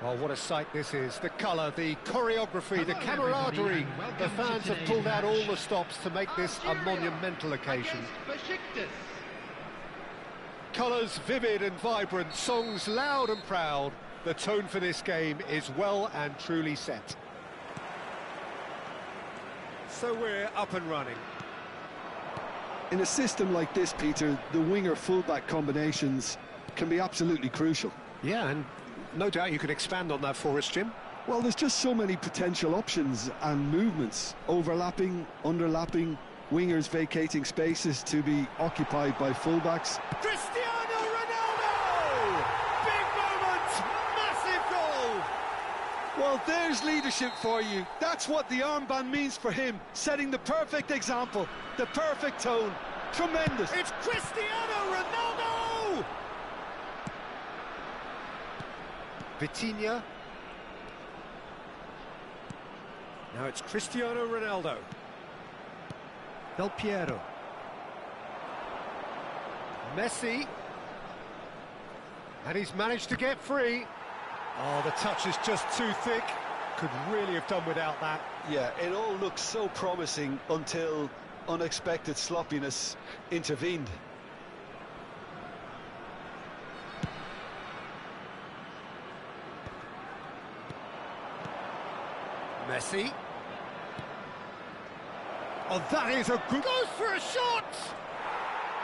Well, what a sight this is. The colour, the choreography, the camaraderie. The fans have pulled out all the stops to make this a monumental occasion. Colours vivid and vibrant, songs loud and proud. The tone for this game is well and truly set. So we're up and running. In a system like this, Peter, the winger-fullback combinations can be absolutely crucial. Yeah, and no doubt you could expand on that for us, Jim. Well, there's just so many potential options and movements, overlapping, underlapping, wingers vacating spaces to be occupied by fullbacks. Cristiano Ronaldo! Big moment! Massive goal! Well, there's leadership for you. That's what the armband means for him, setting the perfect example, the perfect tone. Tremendous. It's Cristiano Ronaldo! Vitinha. Now it's Cristiano Ronaldo. Del Piero. Messi. And he's managed to get free. Oh, the touch is just too thick. Could really have done without that. Yeah, it all looks so promising until unexpected sloppiness intervened. Messi. Oh, that is a good... Goes for a shot!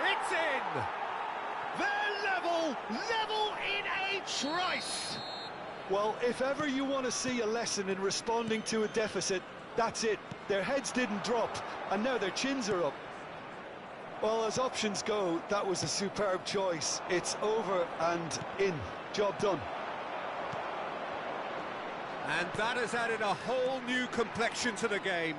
It's in! They're level in a trice! Well, if ever you want to see a lesson in responding to a deficit, that's it. Their heads didn't drop, and now their chins are up. Well, as options go, that was a superb choice. It's over and in. Job done. And that has added a whole new complexion to the game.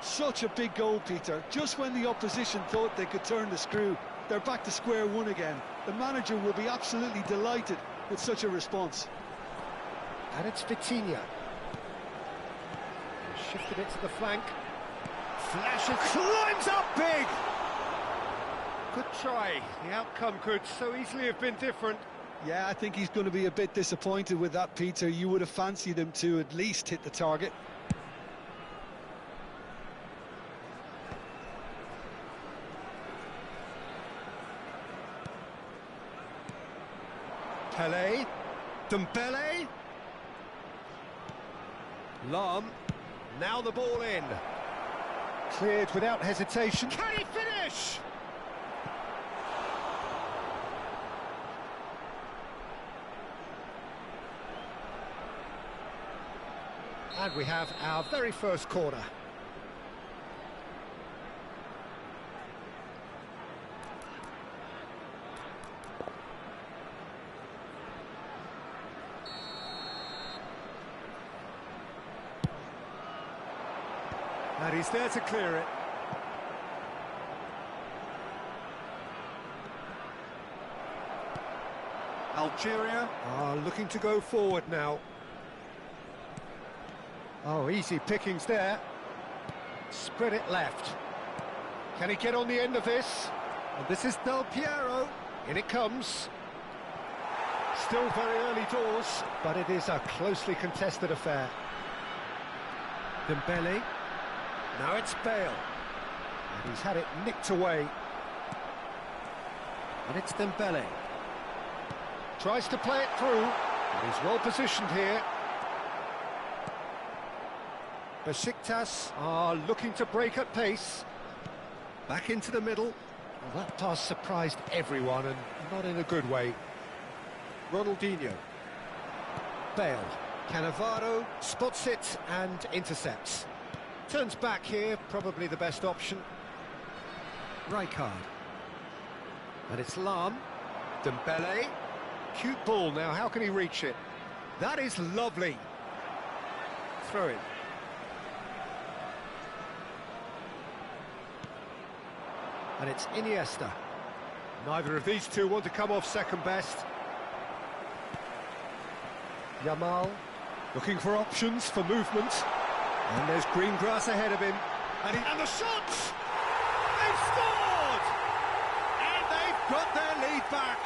Such a big goal, Peter. Just when the opposition thought they could turn the screw, they're back to square one again. The manager will be absolutely delighted with such a response. And it's Vitinha. Shifted it to the flank. Flashes, climbs up big! Good try. The outcome could so easily have been different. Yeah, I think he's going to be a bit disappointed with that, Peter. You would have fancied him to at least hit the target. Pele, Dembele, Lam, now the ball in. Cleared without hesitation. Can he finish? And we have our very first corner. And he's there to clear it. Algeria are looking to go forward now. Oh, easy pickings there. Spread it left. Can he get on the end of this? And this is Del Piero. In it comes. Still very early doors, but it is a closely contested affair. Dembele. Now it's Bale. And he's had it nicked away. And it's Dembele. Tries to play it through. And he's well positioned here. Besiktas are looking to break at pace. Back into the middle. Well, that pass surprised everyone, and not in a good way. Ronaldinho. Bale. Cannavaro spots it and intercepts. Turns back here, probably the best option. Rijkaard. And it's Lam. Dembele. Cute ball now, how can he reach it? That is lovely. Throw it. And it's Iniesta. Neither of these two want to come off second best. Yamal looking for options for movement. And there's green grass ahead of him. And the shot! They've scored! And they've got their lead back.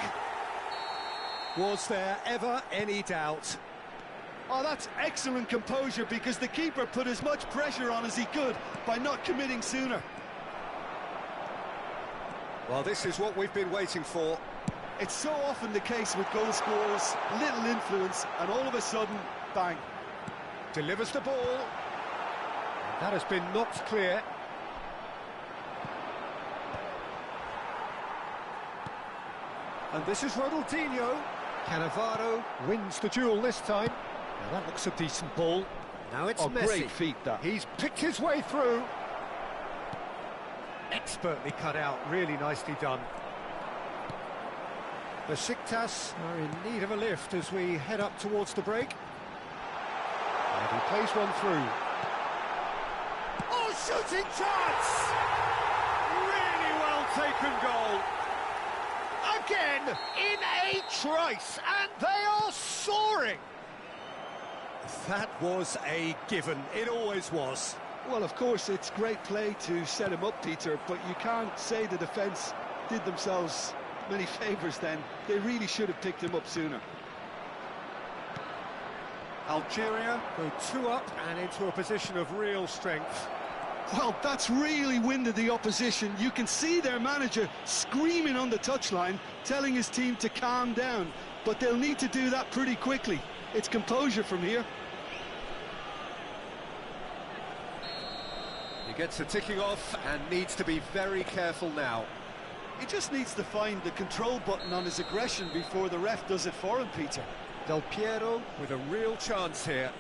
Was there ever any doubt? Oh, that's excellent composure, because the keeper put as much pressure on as he could by not committing sooner. Well, this is what we've been waiting for. It's so often the case with goal scorers, little influence, and all of a sudden, bang. Delivers the ball. That has been knocked clear. And this is Ronaldinho. Cannavaro wins the duel this time. Now that looks a decent ball. Now it's Messi. Great feat, that. He's picked his way through. Expertly cut out, really nicely done. Besiktas are in need of a lift as we head up towards the break. And he plays one through. Oh, shooting chance! Really well taken goal. Again, in a trice, and they are soaring. That was a given, it always was. Well, of course, it's great play to set him up, Peter, but you can't say the defence did themselves many favours then. They really should have picked him up sooner. Algeria go 2 up and into a position of real strength. Well, that's really winded the opposition. You can see their manager screaming on the touchline, telling his team to calm down, but they'll need to do that pretty quickly. It's composure from here. He gets a ticking off and needs to be very careful now. He just needs to find the control button on his aggression before the ref does it for him, Peter. Del Piero with a real chance here.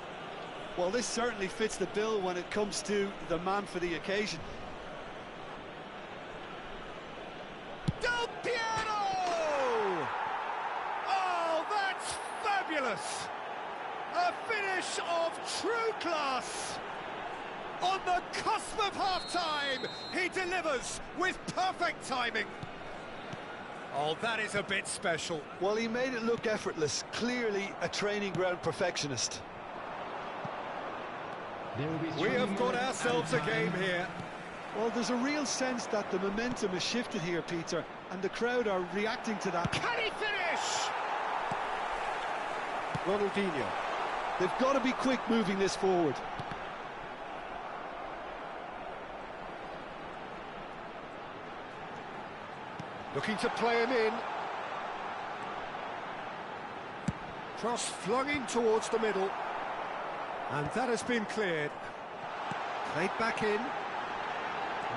Well, this certainly fits the bill when it comes to the man for the occasion. Del Piero! Oh, that's fabulous! A finish of true class! On the cusp of half-time, he delivers with perfect timing. Oh, that is a bit special. Well, he made it look effortless. Clearly a training ground perfectionist. We have got ourselves a game here. Well, there's a real sense that the momentum has shifted here, Peter, and the crowd are reacting to that. Can he finish? Ronaldinho. They've got to be quick moving this forward. Looking to play him in. Cross flung in towards the middle. And that has been cleared. Played back in.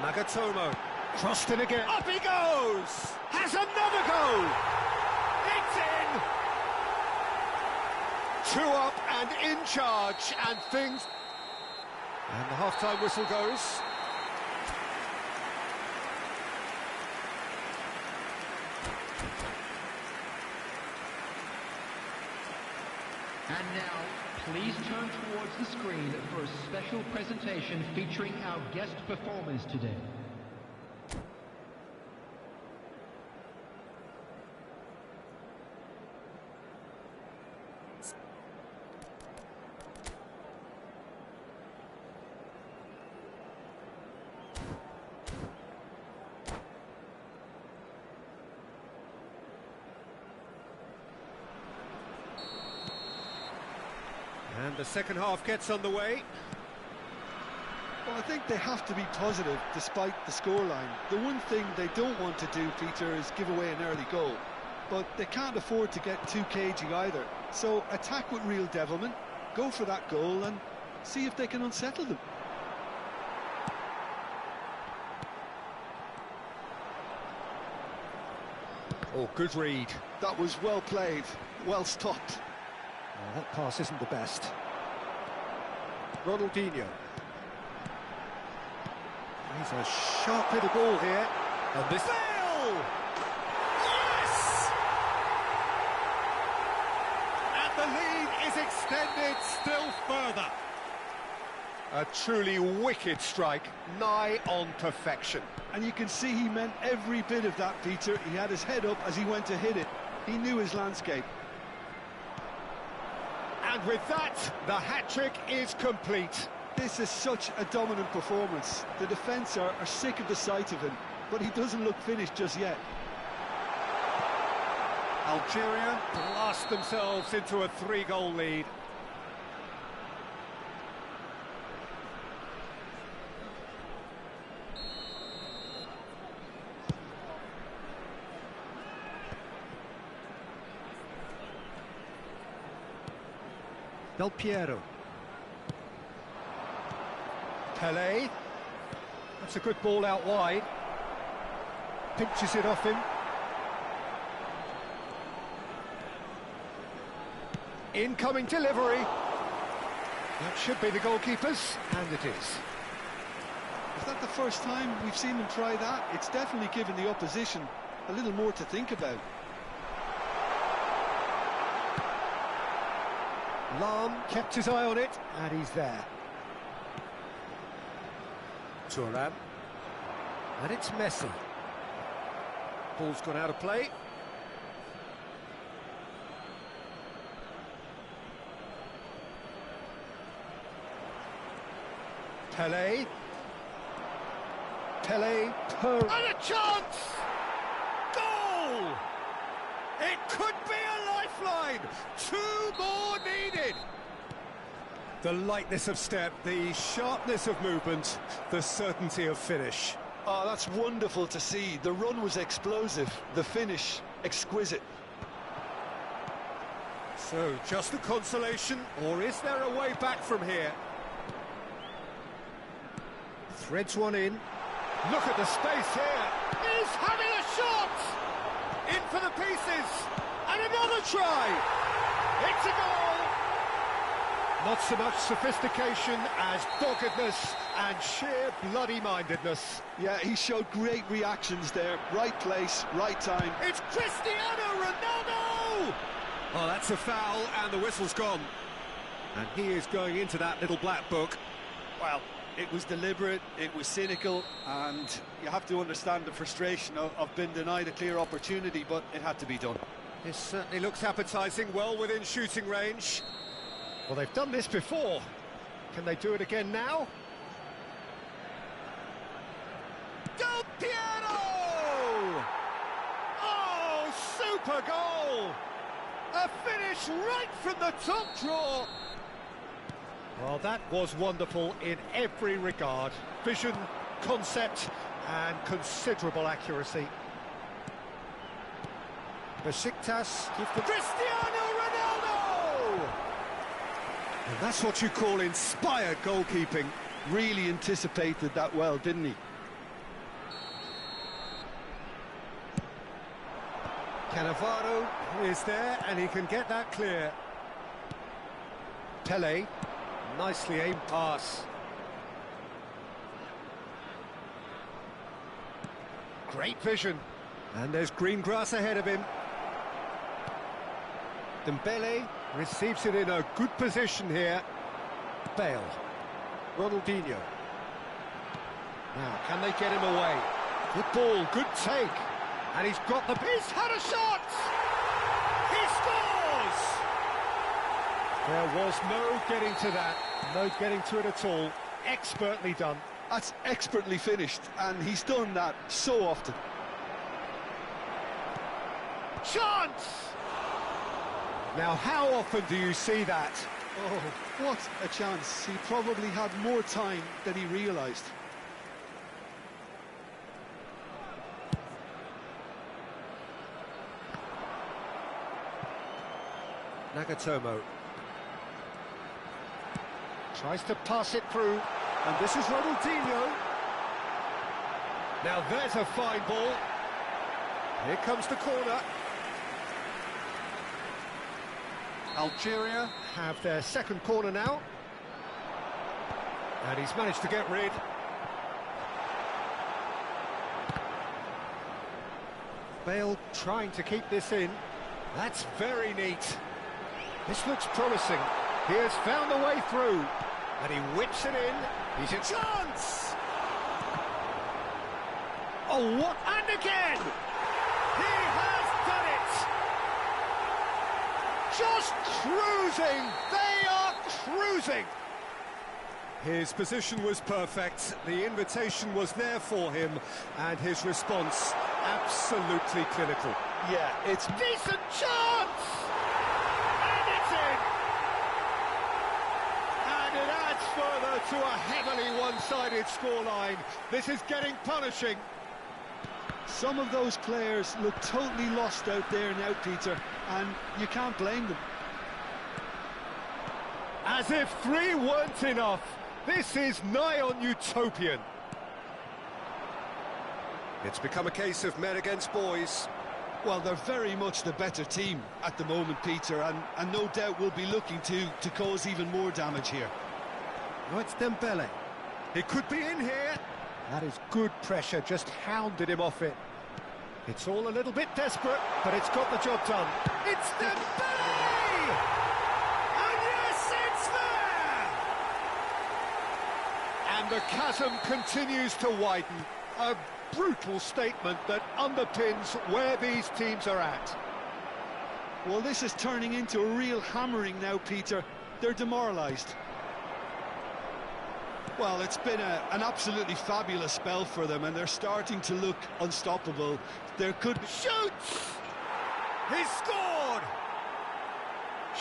Nagatomo. Crossed in again. Up he goes! Has another go! It's in! 2 up and in charge, and things... And the half-time whistle goes. And now, please turn towards the screen for a special presentation featuring our guest performers today. And the second half gets underway. Well, I think they have to be positive despite the scoreline. The one thing they don't want to do, Peter, is give away an early goal. But they can't afford to get too cagey either. So attack with real devilment, go for that goal and see if they can unsettle them. Oh, good read. That was well played, well stopped. Well, that pass isn't the best. Ronaldinho. He's a sharp hit of ball here. And this... Bale! Yes! And the lead is extended still further. A truly wicked strike, nigh on perfection. And you can see he meant every bit of that, Peter. He had his head up as he went to hit it. He knew his landscape. And with that, the hat-trick is complete. This is such a dominant performance. The defence are sick of the sight of him, but he doesn't look finished just yet. Algeria blast themselves into a 3-goal lead. Del Piero. Pele. That's a good ball out wide. Pinches it off him. Incoming delivery. That should be the goalkeeper's, and it is. Is that the first time we've seen him try that? It's definitely given the opposition a little more to think about. Lam kept his eye on it, and he's there. Thuram. And it's Messi. Ball's gone out of play. Pele. And a chance! Goal! It could be a lifeline! 2 more needed! The lightness of step, the sharpness of movement, the certainty of finish. Oh, that's wonderful to see. The run was explosive, the finish exquisite. So, just a consolation, or is there a way back from here? Threads one in. Look at the space here. He's having a shot! In for the pieces. And another try. It's a goal. Not so much sophistication as doggedness and sheer bloody-mindedness. Yeah, he showed great reactions there. Right place, right time. It's Cristiano Ronaldo! Oh, that's a foul, and the whistle's gone. And he is going into that little black book. Well, it was deliberate, it was cynical, and you have to understand the frustration of being denied a clear opportunity, but it had to be done. This certainly looks appetising, well within shooting range. Well, they've done this before. Can they do it again now? Del Piero! Oh, super goal! A finish right from the top draw. Well, that was wonderful in every regard. Vision, concept, and considerable accuracy. Besiktas give the Cristiano Ronaldo! And that's what you call inspired goalkeeping. Really anticipated that well, didn't he? Cannavaro is there, and he can get that clear. Pele, nicely aimed pass. Great vision. And there's green grass ahead of him. Dembele receives it in a good position here. Bale. Ronaldinho. Now, can they get him away? Good ball, good take. And he's got the... He's had a shot! He scores! There was no getting to that. No getting to it at all. Expertly done. That's expertly finished, and he's done that so often. Chance! Now, how often do you see that? Oh, what a chance. He probably had more time than he realised. Nagatomo tries to pass it through, and this is Ronaldinho. Now there's a fine ball. Here comes the corner. Algeria have their second corner now. And he's managed to get rid. Bale trying to keep this in. That's very neat. This looks promising. He has found a way through. And he whips it in. He's a chance! Oh, what? And again! He has done it! Just cruising! They are cruising! His position was perfect, the invitation was there for him, and his response absolutely clinical. Yeah, it's Decent chance! And it's in! And it adds further to a heavily one-sided scoreline. This is getting punishing. Some of those players look totally lost out there now, Peter, and you can't blame them. As if three weren't enough, this is nigh on utopian. It's become a case of men against boys. Well, they're very much the better team at the moment, Peter, and no doubt will be looking to cause even more damage here. Oh, it's Dembele. He could be in here. That is good pressure, just hounded him off it. It's all a little bit desperate, but it's got the job done. It's Dembele! And yes, it's there! And the chasm continues to widen. A brutal statement that underpins where these teams are at. Well, this is turning into a real hammering now, Peter. They're demoralised. Well, it's been an absolutely fabulous spell for them, and they're starting to look unstoppable. There could be... Shoots! He scored!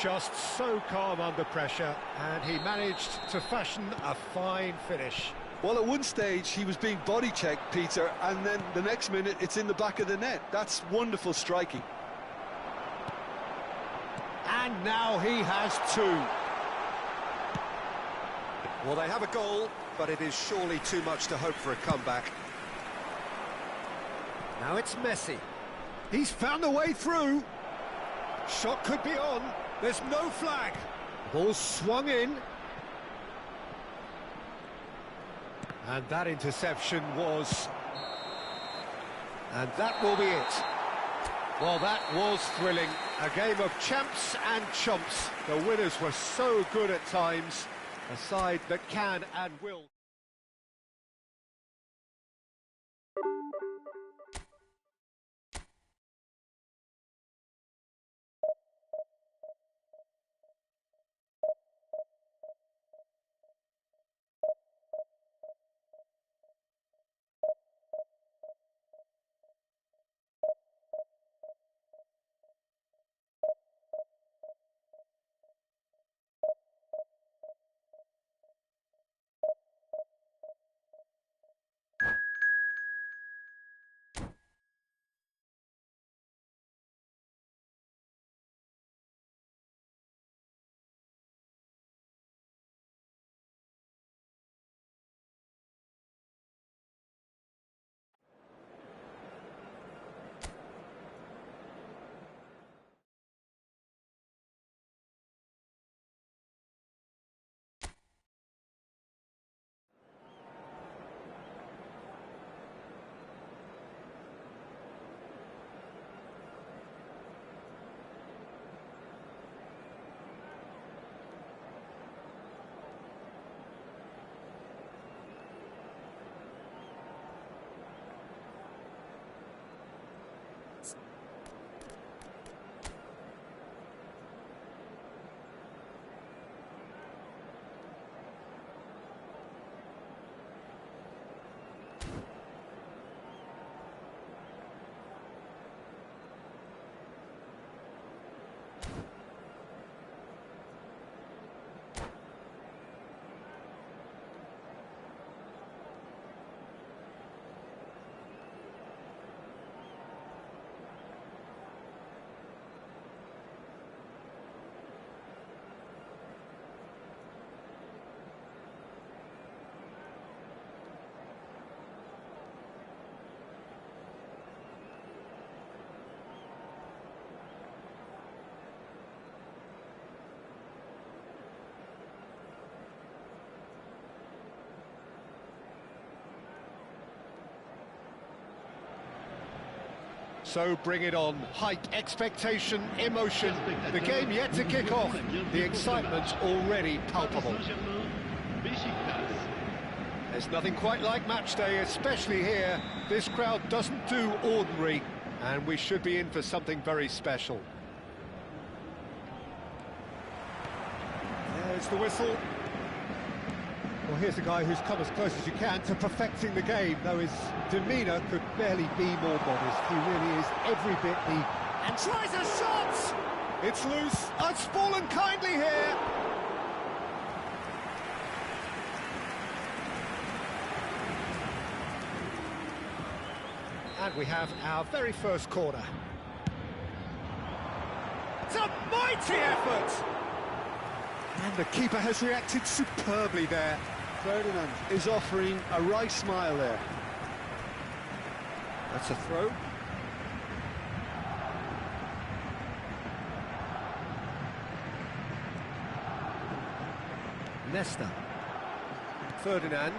Just so calm under pressure, and he managed to fashion a fine finish. Well, at one stage, he was being body-checked, Peter, and then the next minute, it's in the back of the net. That's wonderful striking. And now he has two. Well, they have a goal, but it is surely too much to hope for a comeback. Now it's Messi. He's found a way through. Shot could be on. There's no flag. Ball swung in. And that interception was... And that will be it. Well, that was thrilling. A game of champs and chumps. The winners were so good at times. A side that can and will. So bring it on. Hype, expectation, emotion. The game yet to kick off. The excitement already palpable. There's nothing quite like match day, especially here. This crowd doesn't do ordinary, and we should be in for something very special. There's the whistle. Well, here's a guy who's come as close as you can to perfecting the game, though his demeanour could barely be more modest. He really is every bit the... And tries a shot! It's loose. Oh, it's fallen kindly here. And we have our very first corner. It's a mighty effort! And the keeper has reacted superbly there. Ferdinand is offering a right smile there. That's a throw. Nesta. Ferdinand.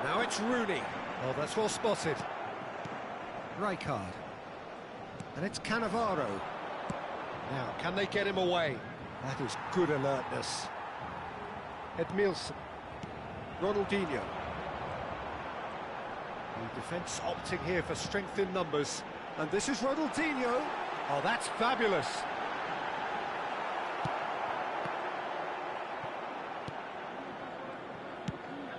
Now it's Rooney. Oh, that's well spotted. Rijkaard. And it's Cannavaro. Now, can they get him away? That is good alertness. Edmilson. Ronaldinho. The defence opting here for strength in numbers. And this is Ronaldinho. Oh, that's fabulous.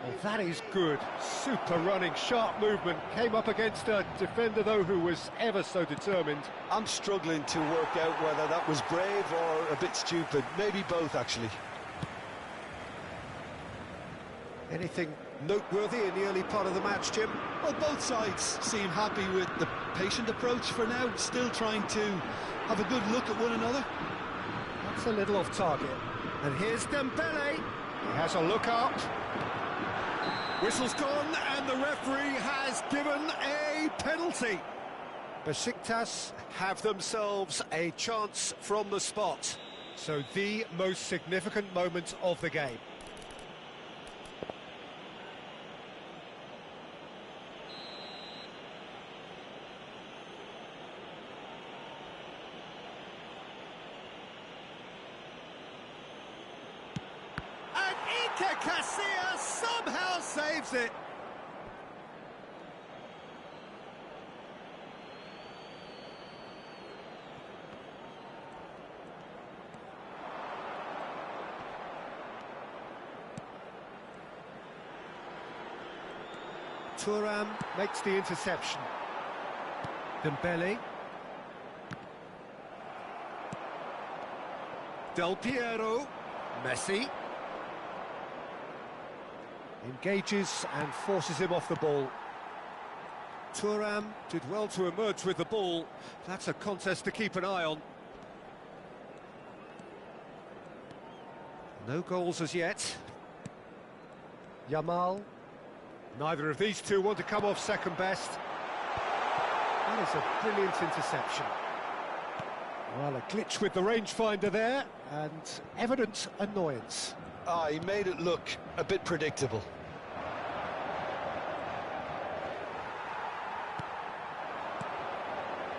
Oh, that is good. Super running, sharp movement. Came up against a defender, though, who was ever so determined. I'm struggling to work out whether that was brave or a bit stupid. Maybe both, actually. Anything noteworthy in the early part of the match, Jim? Well, both sides seem happy with the patient approach for now, still trying to have a good look at one another. That's a little off target. And here's Dembele. He has a look up. Whistle's gone, and the referee has given a penalty. Besiktas have themselves a chance from the spot. So the most significant moment of the game. And Iker Casillas somehow saves it. Thuram makes the interception. Dembele. Del Piero. Messi. Engages and forces him off the ball. Thuram did well to emerge with the ball. That's a contest to keep an eye on. No goals as yet. Yamal. Neither of these two want to come off second best. That is a brilliant interception. Well, a glitch with the rangefinder there, and evident annoyance. Ah, he made it look a bit predictable.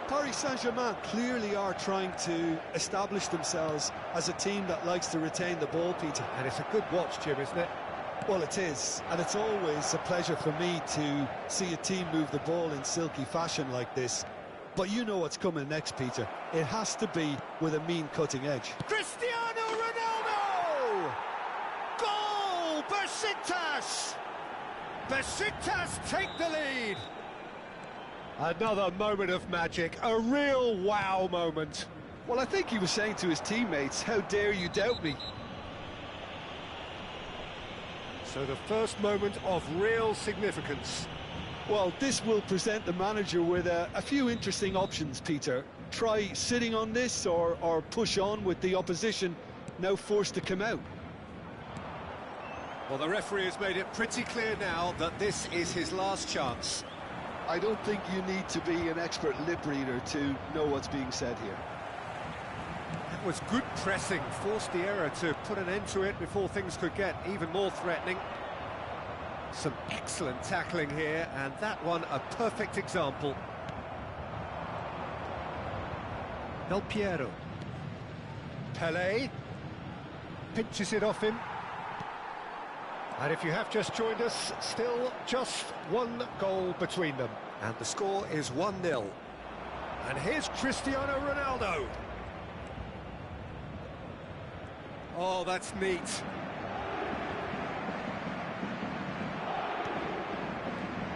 Paris Saint-Germain clearly are trying to establish themselves as a team that likes to retain the ball, Peter. And it's a good watch, Jim, isn't it? Well, it is, and it's always a pleasure for me to see a team move the ball in silky fashion like this. But you know what's coming next, Peter. It has to be with a mean cutting edge. Cristiano Ronaldo! Goal! Besiktas! Besiktas take the lead! Another moment of magic, a real wow moment. Well, I think he was saying to his teammates, how dare you doubt me? So the first moment of real significance. Well, this will present the manager with a few interesting options, Peter. Try sitting on this or push on with the opposition now forced to come out. Well, the referee has made it pretty clear now that this is his last chance. I don't think you need to be an expert lip reader to know what's being said here. That was good pressing, forced the error to put an end to it before things could get even more threatening. Some excellent tackling here, and that one a perfect example. Del Piero. Pelé pinches it off him. And if you have just joined us, still just one goal between them. And the score is 1-0. And here's Cristiano Ronaldo. Oh, that's neat.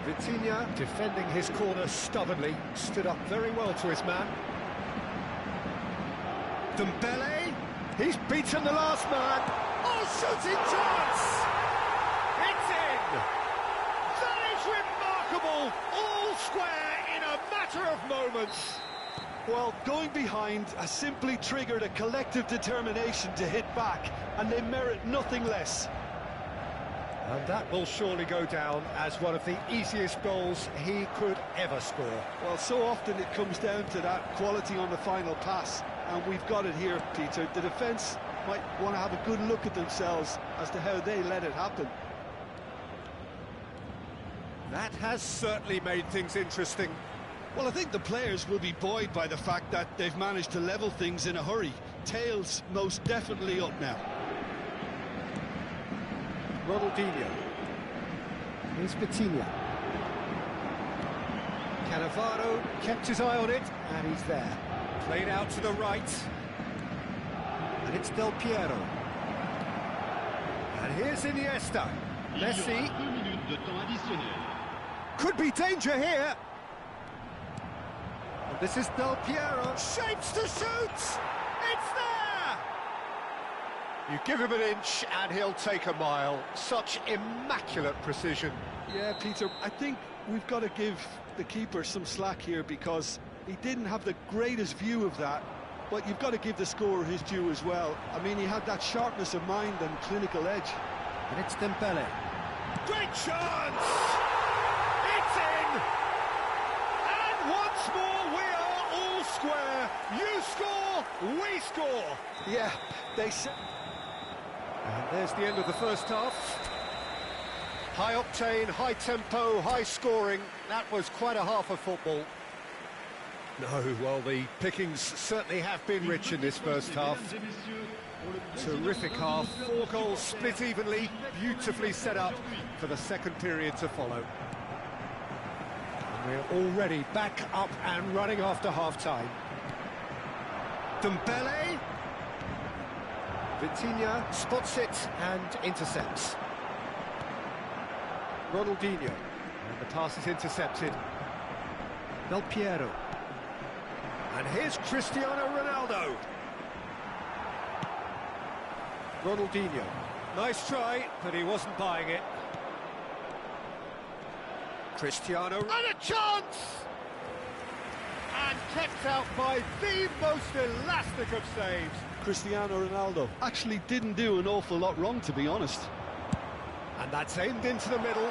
Vitinha, defending his corner stubbornly, stood up very well to his man. Dembele, he's beaten the last man. Oh, shooting chance! It's in! That is remarkable! All square in a matter of moments. Well, going behind has simply triggered a collective determination to hit back, and they merit nothing less. And that will surely go down as one of the easiest goals he could ever score. Well, so often it comes down to that quality on the final pass, and we've got it here, Peter. The defence might want to have a good look at themselves as to how they let it happen. That has certainly made things interesting. Well, I think the players will be buoyed by the fact that they've managed to level things in a hurry. Tails most definitely up now. Ronaldinho. Here's Vitinha. Cannavaro kept his eye on it, and he's there. Played out to the right. And it's Del Piero. And here's Iniesta. Messi. Could be danger here. And this is Del Piero. Shapes to shoot! It's there! You give him an inch and he'll take a mile. Such immaculate precision. Yeah, Peter, I think we've got to give the keeper some slack here because he didn't have the greatest view of that, but you've got to give the scorer his due as well. I mean, he had that sharpness of mind and clinical edge. And it's Dembele. Great chance! It's in! And once more we are all square. You score, we score. Yeah, they said. And there's the end of the first half. High octane, high tempo, high scoring. That was quite a half of football. No, well, the pickings certainly have been rich in this first half. Terrific half, 4 goals split evenly, beautifully set up for the second period to follow. And we're already back up and running after half-time. Dembele. Vitinha spots it and intercepts. Ronaldinho. And the pass is intercepted. Del Piero. And here's Cristiano Ronaldo. Ronaldinho. Nice try, but he wasn't buying it. Cristiano. And a chance! And kept out by the most elastic of saves. Cristiano Ronaldo actually didn't do an awful lot wrong, to be honest. And that's aimed into the middle.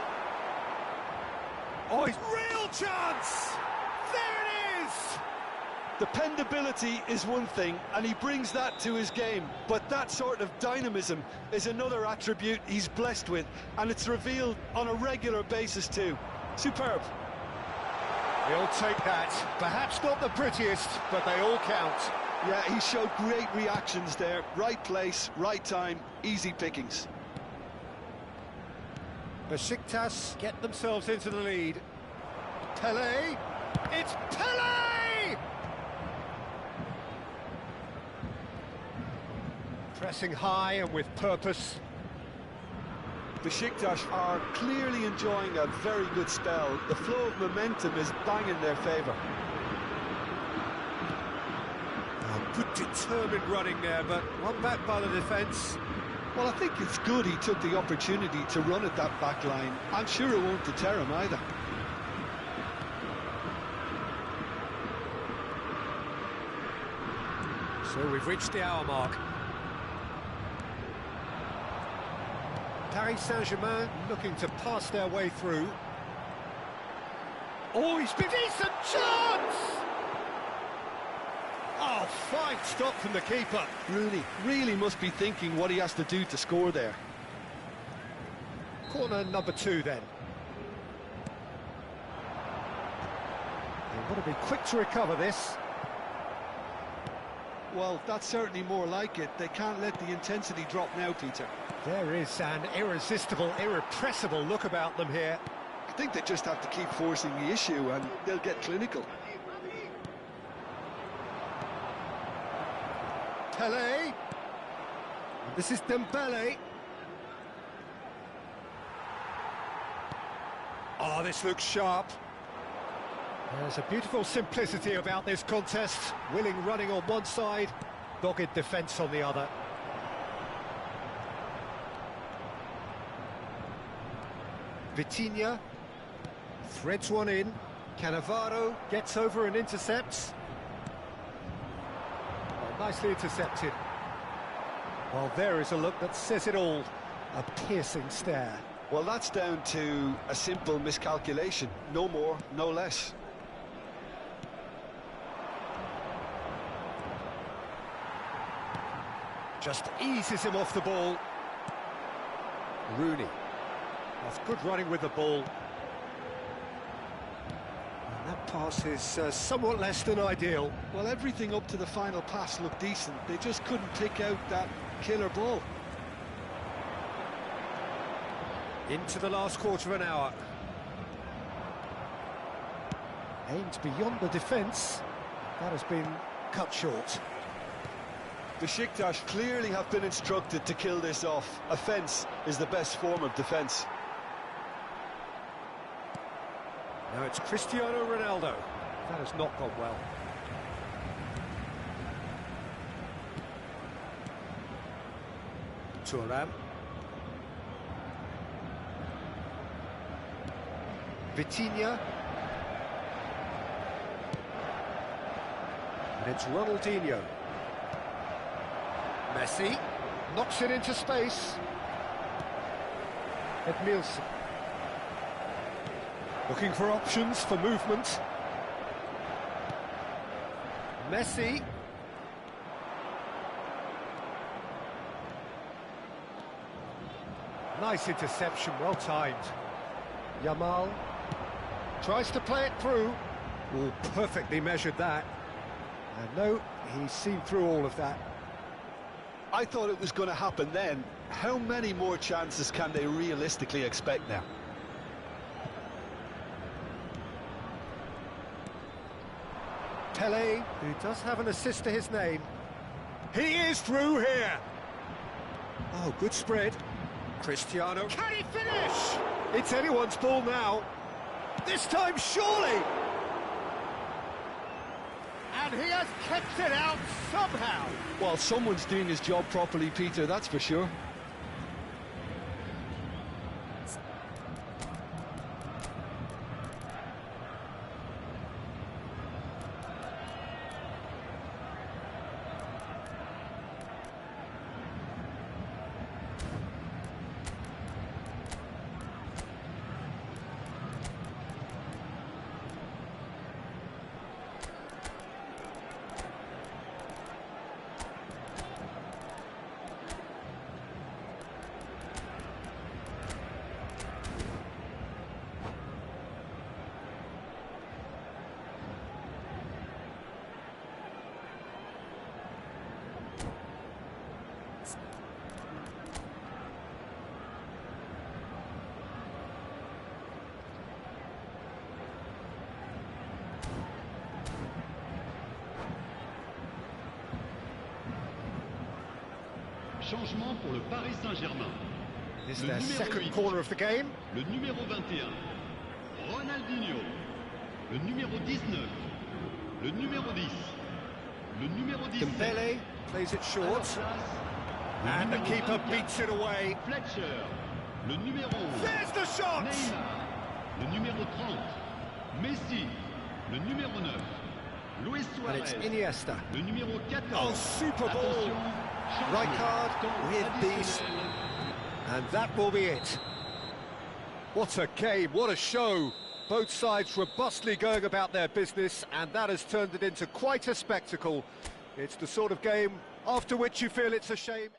Oh, it's real chance! There it is! Dependability is one thing, and he brings that to his game, but that sort of dynamism is another attribute he's blessed with, and it's revealed on a regular basis too. Superb. He'll take that. Perhaps not the prettiest, but they all count. Yeah, he showed great reactions there. Right place, right time, easy pickings. Besiktas get themselves into the lead. Pelé. It's Pelé! Pressing high and with purpose. Besiktas are clearly enjoying a very good spell. The flow of momentum is bang in their favour. Good determined running there, but one back by the defence. Well, I think it's good he took the opportunity to run at that back line. I'm sure it won't deter him either. So we've reached the hour mark. Paris Saint-Germain looking to pass their way through. Oh, he's been decent chance! Oh, fine stop from the keeper. Rooney really must be thinking what he has to do to score there. Corner number 2 then. They've got to be quick to recover this. Well, that's certainly more like it. They can't let the intensity drop now, Peter. There is an irresistible, irrepressible look about them here. I think they just have to keep forcing the issue and they'll get clinical. Pelé. This is Dembele. Oh, this looks sharp. There's a beautiful simplicity about this contest. Willing running on one side, dogged defence on the other. Vitinha threads one in. Cannavaro gets over and intercepts. Nicely intercepted. Well, there is a look that says it all. A piercing stare. Well, that's down to a simple miscalculation. No more, no less. Just eases him off the ball. Rooney. That's good running with the ball. And that pass is somewhat less than ideal. Well, everything up to the final pass looked decent. They just couldn't pick out that killer ball. Into the last quarter of an hour. Aimed beyond the defence. That has been cut short. Besiktas clearly have been instructed to kill this off. Offence is the best form of defence. Now it's Cristiano Ronaldo. That has not gone well. Thuram. Vitinha. And it's Ronaldinho. Messi knocks it into space. Edmilson. Looking for options for movement. Messi. Nice interception, well timed. Yamal tries to play it through. Oh, perfectly measured that. And no, he's seen through all of that. I thought it was going to happen then. How many more chances can they realistically expect now? Pele, who does have an assist to his name. He is through here. Oh, good spread. Cristiano. Can he finish? It's anyone's ball now. This time, surely. And he has kept it out somehow. Well, someone's doing his job properly, Peter, that's for sure. Changement pour le Paris Saint-Germain. This is their second corner of the game. Le numéro 21, Ronaldinho. Le numéro 19, le numéro 10, le numéro 17. Dembele plays it short. And the keeper beats it away. Fletcher. Le numéro 11. There's the shot! Neymar. Le numéro 30. Messi. Le numéro 9. Luis Suarez. And it's Iniesta. Le numéro 14. Oh, super ball! Attention, Rijkaard with these. And that will be it. What a game, what a show. Both sides robustly going about their business, and that has turned it into quite a spectacle. It's the sort of game after which you feel it's a shame.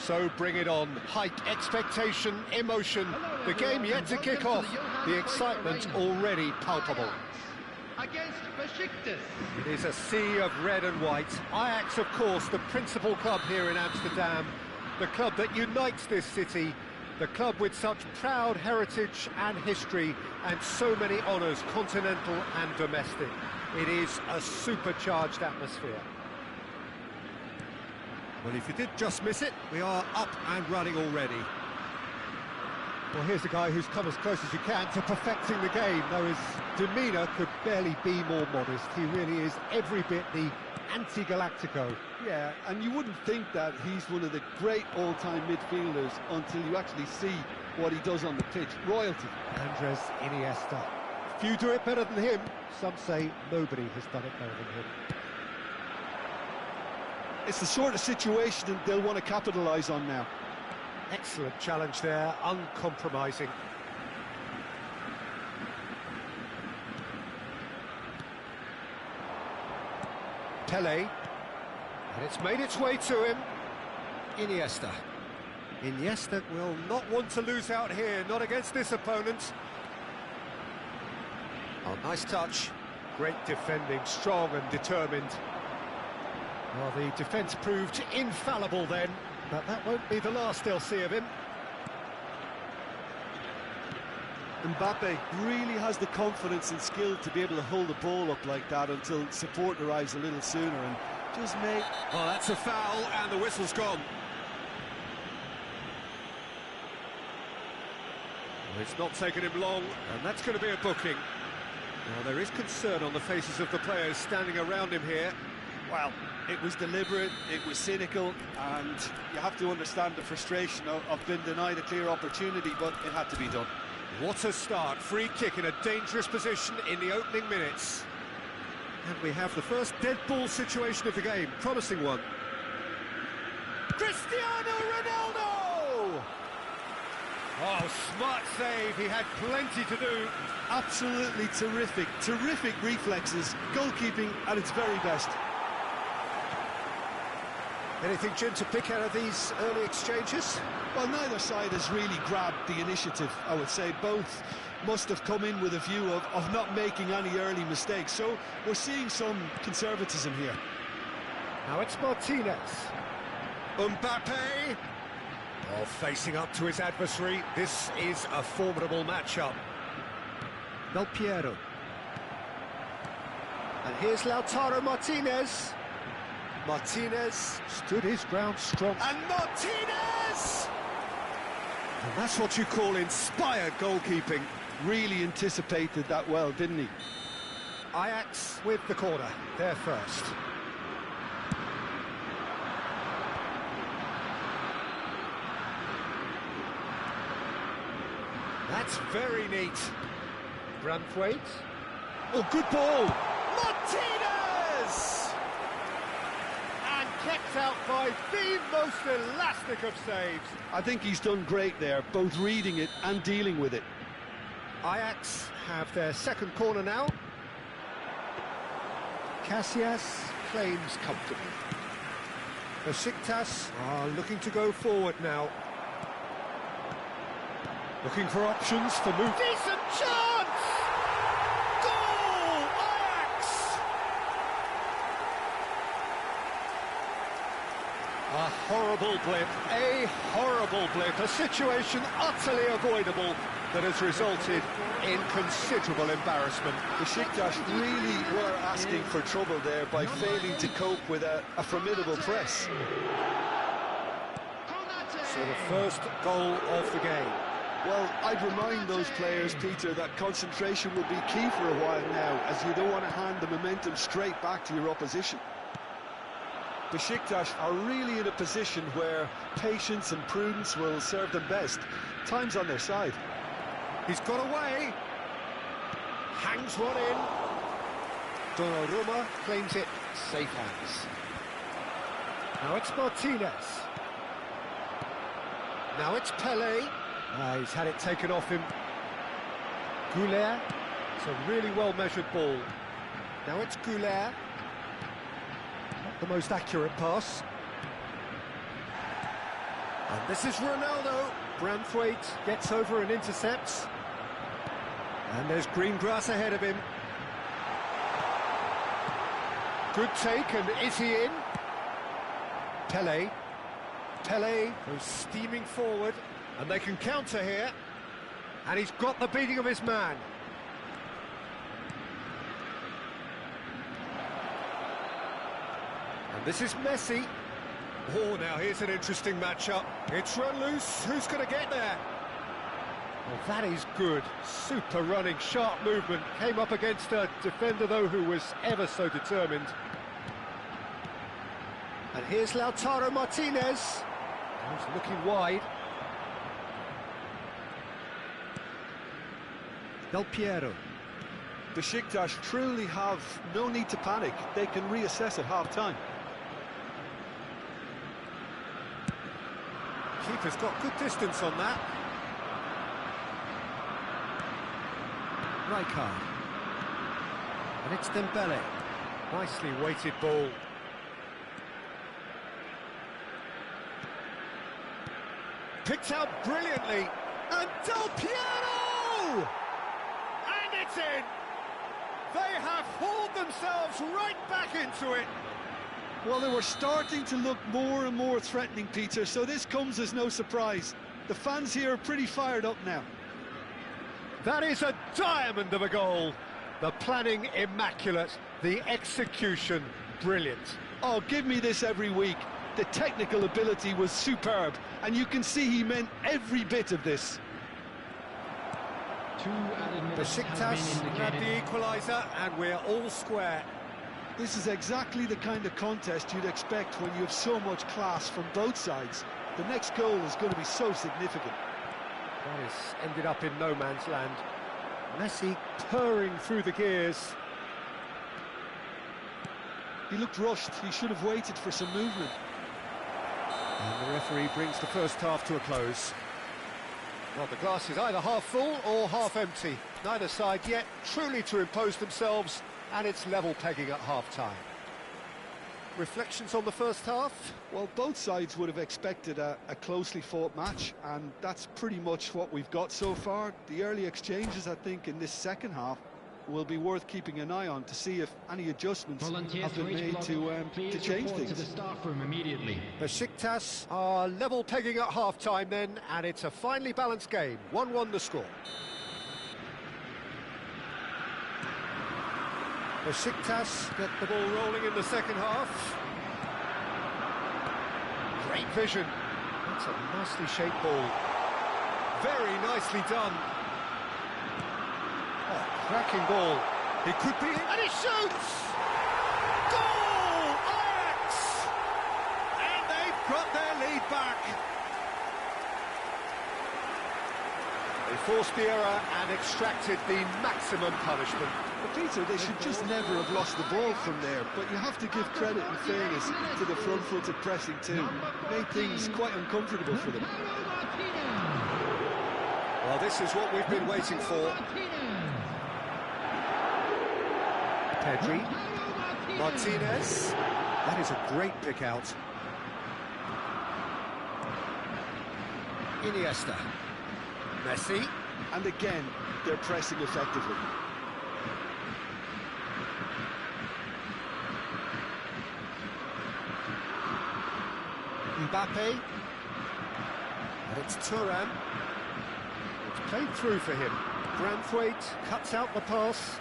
So bring it on. Hype, expectation, emotion. The game yet to kick off. The excitement already palpable. Against Besiktas. It is a sea of red and white. Ajax, of course, the principal club here in Amsterdam. The club that unites this city. The club with such proud heritage and history and so many honours, continental and domestic. It is a supercharged atmosphere. Well, if you did just miss it, we are up and running already. Well, here's a guy who's come as close as you can to perfecting the game, though his demeanour could barely be more modest. He really is every bit the anti-Galactico. Yeah, and you wouldn't think that he's one of the great all-time midfielders until you actually see what he does on the pitch. Royalty. Andres Iniesta. Few do it better than him. Some say nobody has done it better than him. It's the sort of situation that they'll want to capitalise on now. Excellent challenge there, uncompromising. Pele, and it's made its way to him. Iniesta. Iniesta will not want to lose out here, not against this opponent. Oh, nice touch. Great defending, strong and determined. Well, the defence proved infallible then, but that won't be the last they'll see of him. Mbappe really has the confidence and skill to be able to hold the ball up like that until support arrives a little sooner and just make... Oh, that's a foul and the whistle's gone. Well, it's not taken him long, and that's going to be a booking. Now, there is concern on the faces of the players standing around him here. Well, it was deliberate, it was cynical, and you have to understand the frustration of being denied a clear opportunity, but it had to be done. What a start. Free kick in a dangerous position in the opening minutes. And we have the first dead ball situation of the game. Promising one. Cristiano Ronaldo! Oh, smart save. He had plenty to do. Absolutely terrific. Terrific reflexes. Goalkeeping at its very best. Anything, Jim, to pick out of these early exchanges? Well, neither side has really grabbed the initiative, I would say. Both must have come in with a view of not making any early mistakes. So we're seeing some conservatism here. Now it's Martinez. Mbappe. Oh, facing up to his adversary. This is a formidable matchup. Del Piero. And here's Lautaro Martinez. Martinez stood his ground strong. And Martinez! And that's what you call inspired goalkeeping. Really anticipated that well, didn't he? Ajax with the corner, they're first. That's very neat. Brandthwaite. Oh, good ball! Martinez! And kept out by the most elastic of saves. I think he's done great there, both reading it and dealing with it. Ajax have their second corner now. Casillas claims comfortably. Besiktas are looking to go forward now. Looking for options for move. Decent chance! Goal! Ajax! A horrible blip, a situation utterly avoidable that has resulted in considerable embarrassment. Besiktas really were asking for trouble there by failing to cope with a formidable press. So the first goal of the game. Well, I'd remind those players, Peter, that concentration will be key for a while now, as you don't want to hand the momentum straight back to your opposition. Besiktas are really in a position where patience and prudence will serve them best. Time's on their side. He's got away. Hangs one in. Donnarumma claims it. Safe hands. Now it's Martinez. Now it's Pele. He's had it taken off him. Goulet. It's a really well-measured ball. Now it's Goulet. Not the most accurate pass. And this is Ronaldo. Branthwaite gets over and intercepts. And there's green grass ahead of him. Good take, and is he in? Pele goes steaming forward, and they can counter here. And he's got the beating of his man. And this is Messi. Oh, now here's an interesting matchup. It's run loose. Who's going to get there? Well, that is good. Super running, sharp movement. Came up against a defender, though, who was ever so determined. And here's Lautaro Martinez. He's looking wide. Del Piero. Besiktas truly have no need to panic. They can reassess at half-time. Keeper's got good distance on that. Rijkaard. And it's Dembele. Nicely weighted ball. Picked out brilliantly. And Del Piero! And it's in! They have hauled themselves right back into it. Well, they were starting to look more and more threatening, Peter, so this comes as no surprise. The fans here are pretty fired up now. That is a diamond of a goal. The planning immaculate, the execution brilliant. Oh, give me this every week. The technical ability was superb, and you can see he meant every bit of this. 2 added minutes have Besiktas been had indicated. the equaliser, and we're all square. This is exactly the kind of contest you'd expect when you have so much class from both sides. The next goal is going to be so significant. That has ended up in no man's land. Messi purring through the gears. He looked rushed. He should have waited for some movement. And the referee brings the first half to a close. Well, the glass is either half full or half empty. Neither side yet truly to impose themselves, and it's level pegging at half-time. Reflections on the first half? Well, both sides would have expected a closely fought match, and that's pretty much what we've got so far. The early exchanges, I think, in this second half will be worth keeping an eye on to see if any adjustments Volunteers have been for each made block, to please change report to the things. staff room immediately. Besiktas are level pegging at half-time then, and it's a finely balanced game. 1-1 the score. Besiktas get the ball rolling in the second half. Great vision. That's a nicely shaped ball. Very nicely done. Oh, cracking ball. He could be... And he shoots! Goal! Ajax! And they've got their lead back. They forced the error and extracted the maximum punishment. But Peter, they should just never have lost the ball from there, but you have to give credit and fairness to the front-footed pressing too. Made things quite uncomfortable for them. Well, this is what we've been waiting for. Pedri. Martinez. That is a great pick out. Iniesta. Messi. And again, they're pressing effectively. Mbappe. And it's Thuram. It's played through for him. Branthwaite cuts out the pass.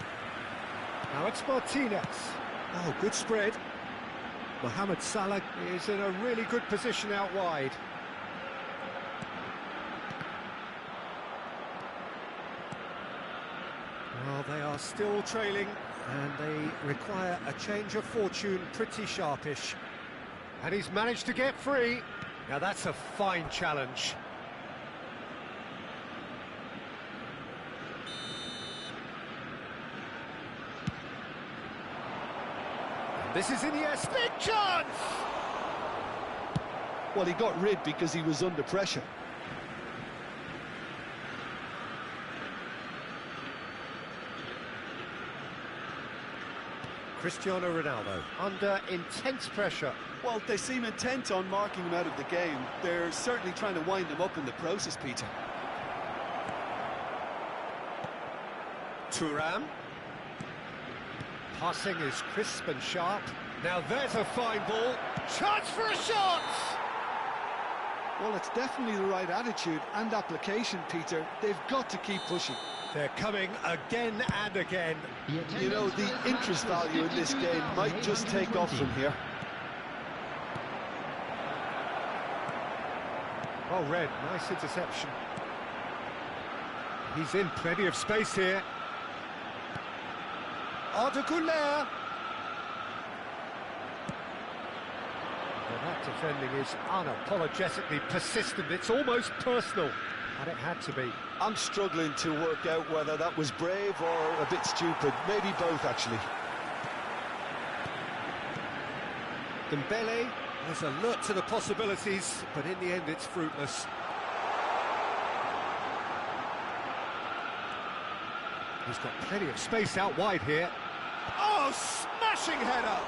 Now it's Martinez. Oh, good spread. Mohamed Salah is in a really good position out wide. Well, they are still trailing, and they require a change of fortune pretty sharpish. And he's managed to get free. Now that's a fine challenge. And this is Iniesta. Big chance! Well, he got rid because he was under pressure. Cristiano Ronaldo, under intense pressure. Well, they seem intent on marking him out of the game. They're certainly trying to wind him up in the process, Peter. Thuram. Passing is crisp and sharp. Now there's a fine ball. Chance for a shot! Well, it's definitely the right attitude and application, Peter. They've got to keep pushing. They're coming again and again. You know, the interest value in this game might just take off from here. Well read, nice interception. He's in plenty of space here. Ardeguler. Well, that defending is unapologetically persistent. It's almost personal, and it had to be. I'm struggling to work out whether that was brave or a bit stupid. Maybe both, actually. Dembele is alert to the possibilities, but in the end it's fruitless. He's got plenty of space out wide here. Oh, smashing header!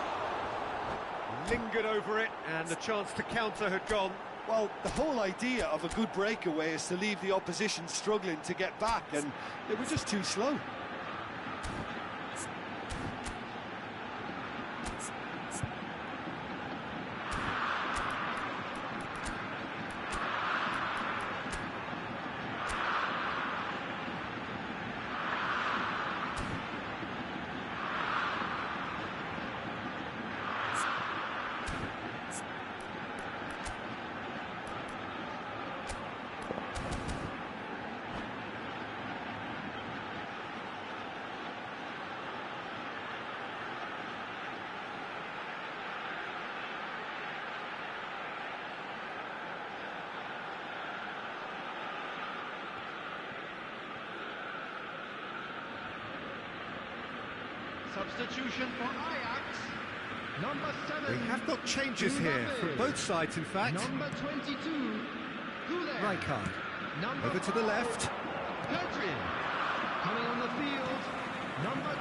Lingered over it, and the chance to counter had gone. Well, the whole idea of a good breakaway is to leave the opposition struggling to get back, and they were just too slow. Substitution for Ajax. Number 7. We have got changes here from both sides, in fact. Number 22. Goulet. Rijkaard. Number Over to the left. Pedri. Coming on the field. Number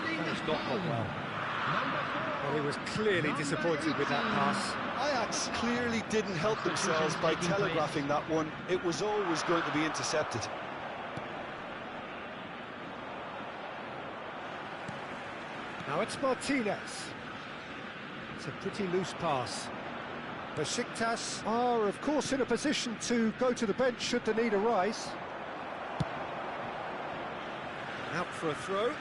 10. That's not gone well. Number 4. Well, he was clearly disappointed with that pass. Ajax clearly didn't help themselves by telegraphing that one. It was always going to be intercepted. Now it's Martinez. It's a pretty loose pass. Besiktas are, of course, in a position to go to the bench should the need arise. Out for a throw.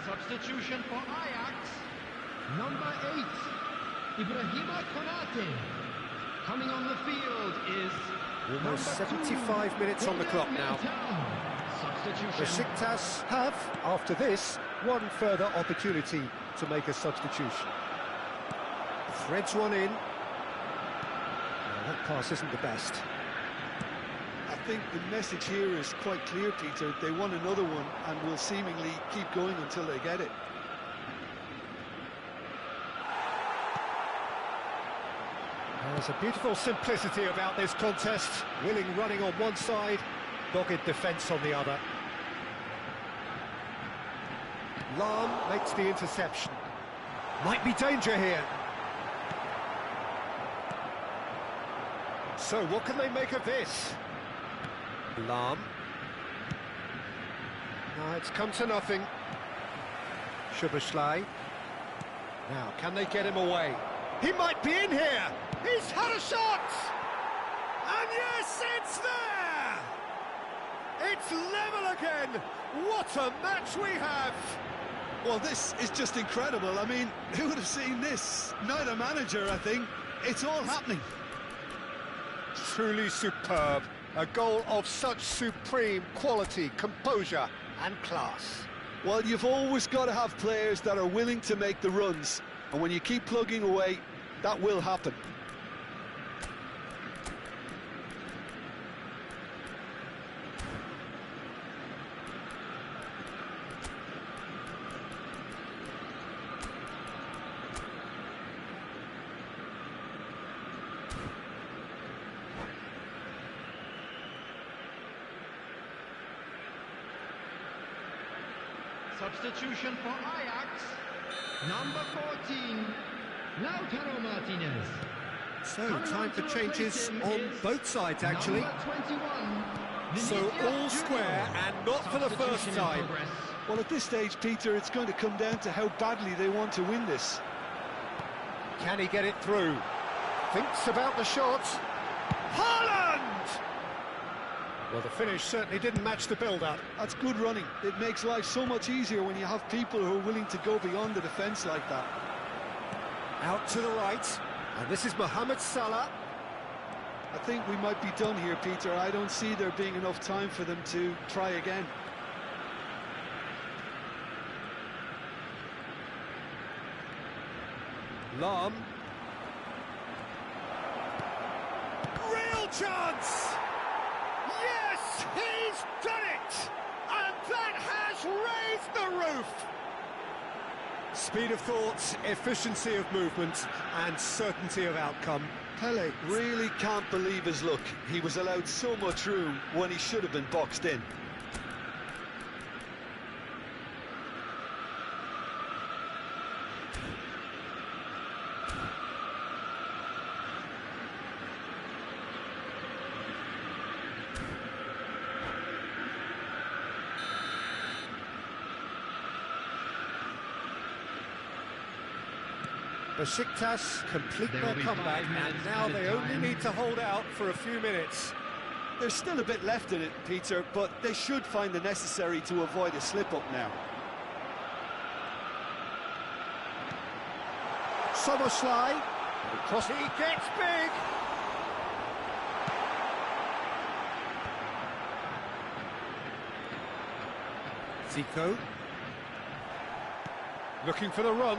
Substitution for Ajax. Number 8. Ibrahima Konate. Coming on the field is Almost 75 minutes on the clock now. Substitution. Besiktas have, after this, one further opportunity to make a substitution. Threads one in. Well, that pass isn't the best. I think the message here is quite clear, Peter. They want another one and will seemingly keep going until they get it. There's a beautiful simplicity about this contest. Willing running on one side, dogged defence on the other. Lahm makes the interception. Might be danger here. So what can they make of this? Lahm. No, it's come to nothing. Szoboszlai. Now, can they get him away? He might be in here! He's had a shot! And yes, it's there! It's level again! What a match we have! Well, this is just incredible. I mean, who would have seen this? Neither manager, I think. It's all happening. Truly superb. A goal of such supreme quality, composure and class. Well, you've always got to have players that are willing to make the runs. And when you keep plugging away, that will happen. Substitution for Ajax, number 14, Lautaro Martinez. So, time for changes on both sides, actually. Number 21, So, all square and not for the first Substitution in time. progress. Well, at this stage, Peter, it's going to come down to how badly they want to win this. Can he get it through? Thinks about the shot. Haaland! Well, the finish certainly didn't match the build-up. That's good running. It makes life so much easier when you have people who are willing to go beyond the defence like that. Out to the right. And this is Mohamed Salah. I think we might be done here, Peter. I don't see there being enough time for them to try again. Lam. Real chance! Yes, he's done it! And that has raised the roof! Speed of thought, efficiency of movement, and certainty of outcome. Pele really can't believe his luck. He was allowed so much room when he should have been boxed in. Besiktas complete There their will be comeback, 5 minutes and now added they only time. need to hold out for a few minutes. There's still a bit left in it, Peter, but they should find the necessary to avoid a slip-up now. Soboslai, across he gets big. Zico, looking for the run.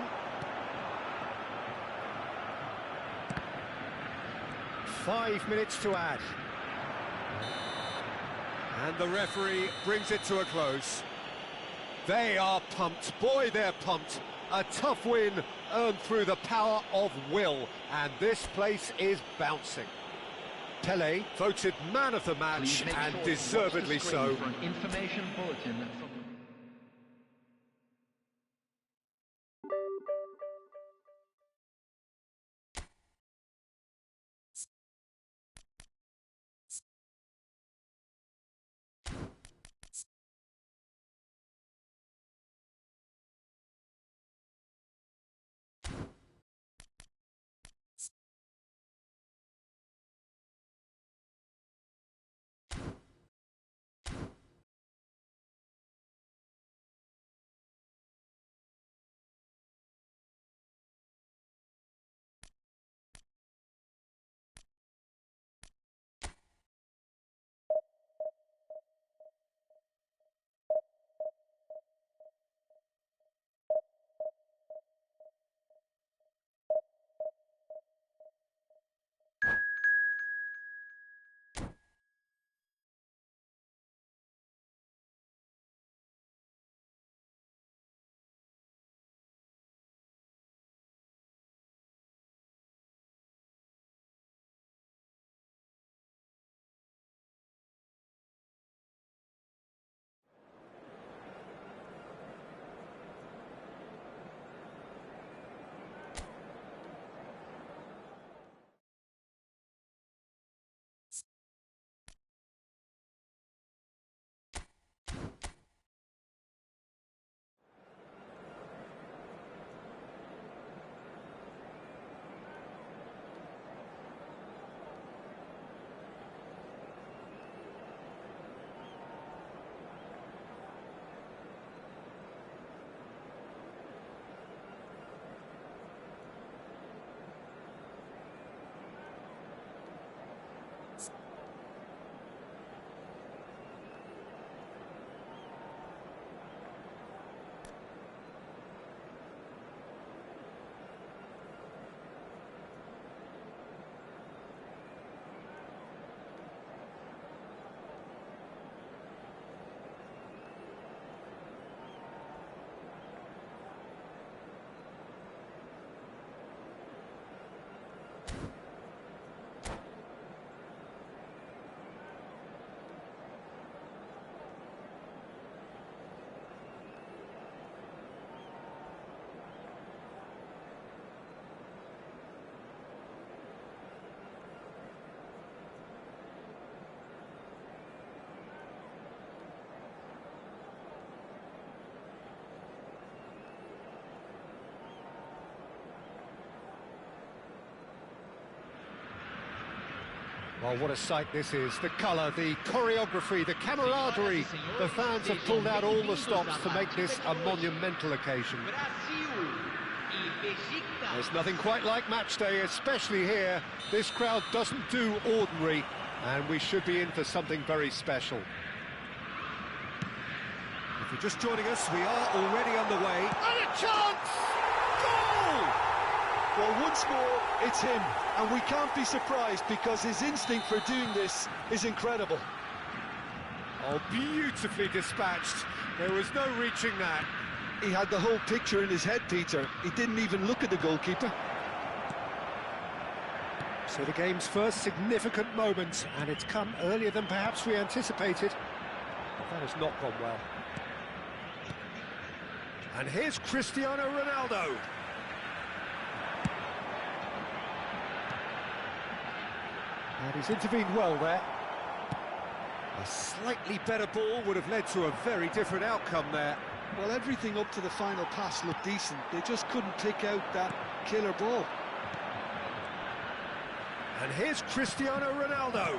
5 minutes to add. And the referee brings it to a close. They are pumped. Boy, they're pumped. A tough win earned through the power of will. And this place is bouncing. Pele voted man of the match, Please make and sure to watch the deservedly screen so. for an information bulletin from Well, what a sight this is. The colour, the choreography, the camaraderie. The fans have pulled out all the stops to make this a monumental occasion. There's nothing quite like match day, especially here. This crowd doesn't do ordinary, and we should be in for something very special. If you're just joining us, we are already underway. And a chance! Goal! Well, once more, it's him, and we can't be surprised because his instinct for doing this is incredible. Oh, beautifully dispatched. There was no reaching that. He had the whole picture in his head, Peter. He didn't even look at the goalkeeper. So the game's first significant moment, and it's come earlier than perhaps we anticipated. But that has not gone well. And here's Cristiano Ronaldo. And he's intervened well there. A slightly better ball would have led to a very different outcome there. Well, everything up to the final pass looked decent. They just couldn't pick out that killer ball. And here's Cristiano Ronaldo.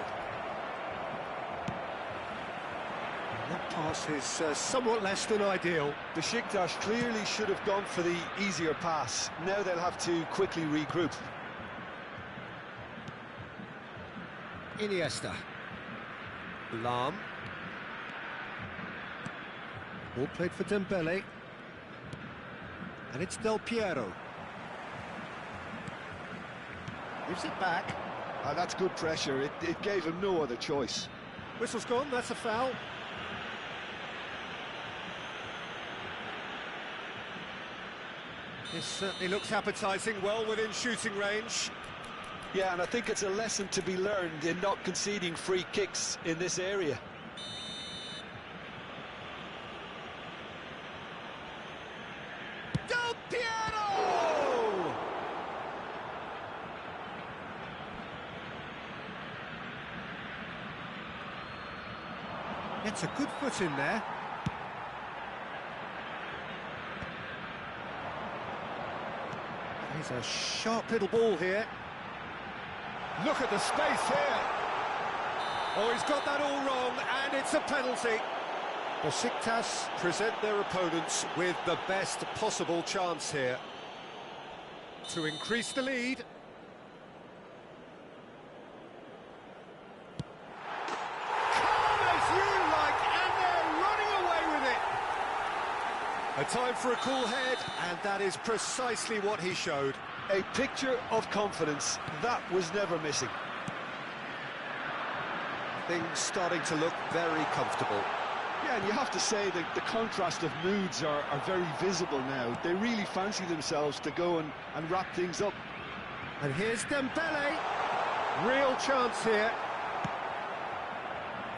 And that pass is somewhat less than ideal. Besiktas clearly should have gone for the easier pass. Now they'll have to quickly regroup. Iniesta. Lam. Ball played for Dembele. And it's Del Piero. Gives it back. That's good pressure. It gave him no other choice. Whistle's gone, that's a foul. This certainly looks appetising, well within shooting range. Yeah, and I think it's a lesson to be learned in not conceding free kicks in this area. Del Piero! Gets a good foot in there. Here's a sharp little ball here. Look at the space here. Oh, he's got that all wrong, and it's a penalty. Besiktas present their opponents with the best possible chance here to increase the lead. Calm as you like, and they're running away with it. A time for a cool head, and that is precisely what he showed. A picture of confidence. That was never missing. Things starting to look very comfortable. Yeah, and you have to say that the contrast of moods are very visible now. They really fancy themselves to go and wrap things up. And here's Dembele. Real chance here.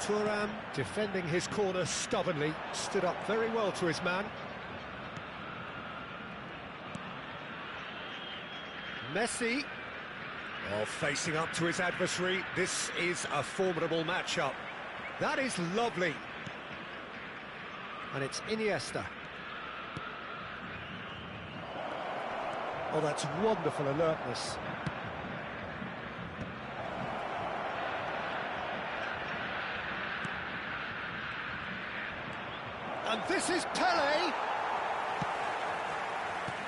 Thuram defending his corner stubbornly. Stood up very well to his man. Messi. Oh, facing up to his adversary. This is a formidable matchup. That is lovely. And it's Iniesta. Oh, that's wonderful alertness. And this is Pele.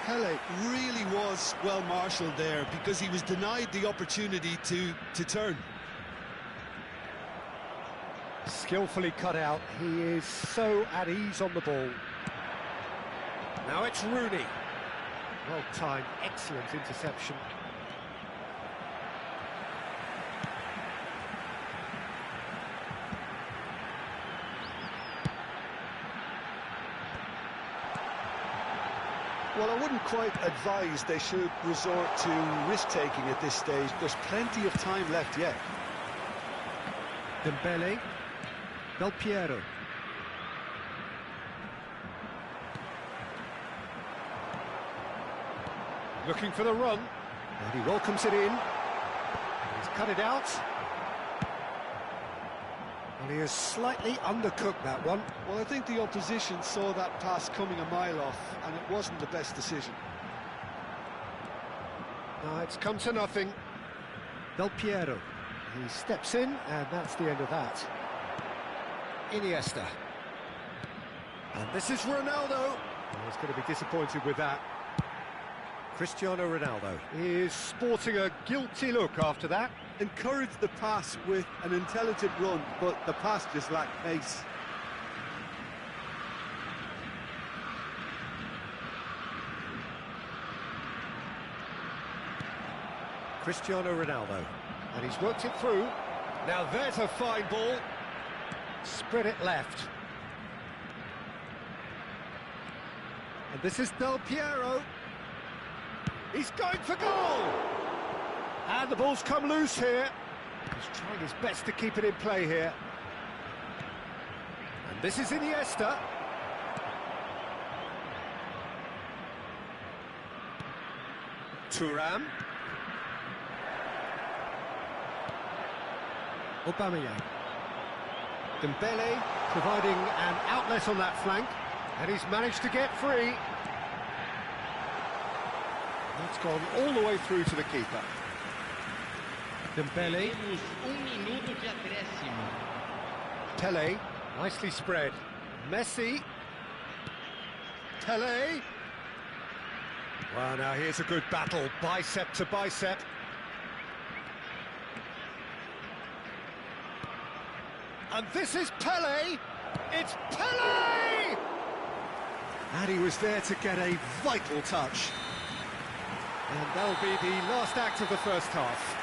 Pele really was well marshalled there because he was denied the opportunity to turn. Skillfully cut out. He is so at ease on the ball. Now it's Rooney. Well timed, excellent interception. Well, I wouldn't quite advise they should resort to risk-taking at this stage. There's plenty of time left yet. Dembele. Del Piero. Looking for the run. And he welcomes it in. He's cut it out. And he has slightly undercooked that one. Well, I think the opposition saw that pass coming a mile off, and it wasn't the best decision. It's come to nothing. Del Piero. He steps in, and that's the end of that. Iniesta. And this is Ronaldo. He's going to be disappointed with that. Cristiano Ronaldo is sporting a guilty look after that. Encouraged the pass with an intelligent run, but the pass just lacked pace. Cristiano Ronaldo, and he's worked it through. Now there's a fine ball. Spread it left. And this is Del Piero. He's going for goal! And the ball's come loose here. He's trying his best to keep it in play here. And this is Iniesta. Thuram. Aubameyang. Dembele providing an outlet on that flank, and he's managed to get free. That's gone all the way through to the keeper. Dembele. Minuto de acréscimo. Tele, nicely spread. Messi. Tele. Well, now here's a good battle, bicep to bicep. And this is Pele! It's Pele! And he was there to get a vital touch. And that'll be the last act of the first half.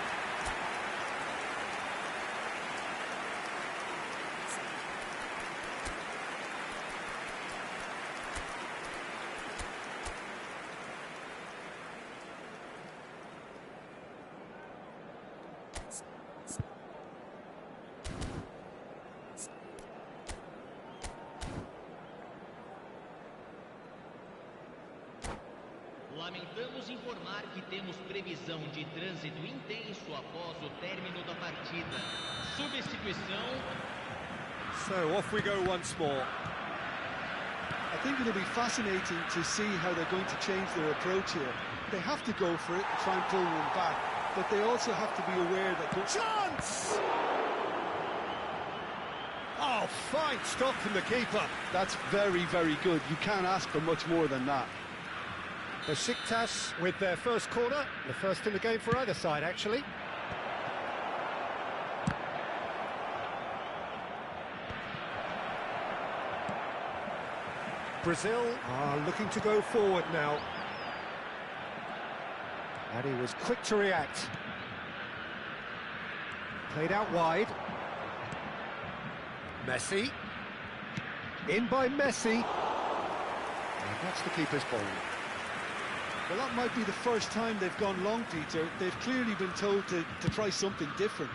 Lamentamos informar que temos previsão de trânsito intenso após o término da partida. Substituição. So off we go once more. I think it'll be fascinating to see how they're going to change their approach here. They have to go for it and try and pull one back, but they also have to be aware that... Chance! Oh, fine stop from the keeper. That's very, very good. You can't ask for much more than that. Besiktas with their first corner, the first in the game for either side, actually. Brazil are looking to go forward now. And he was quick to react. Played out wide. Messi. In by Messi. And that's the keeper's ball. Well, that might be the first time they've gone long, Peter. They've clearly been told to try something different.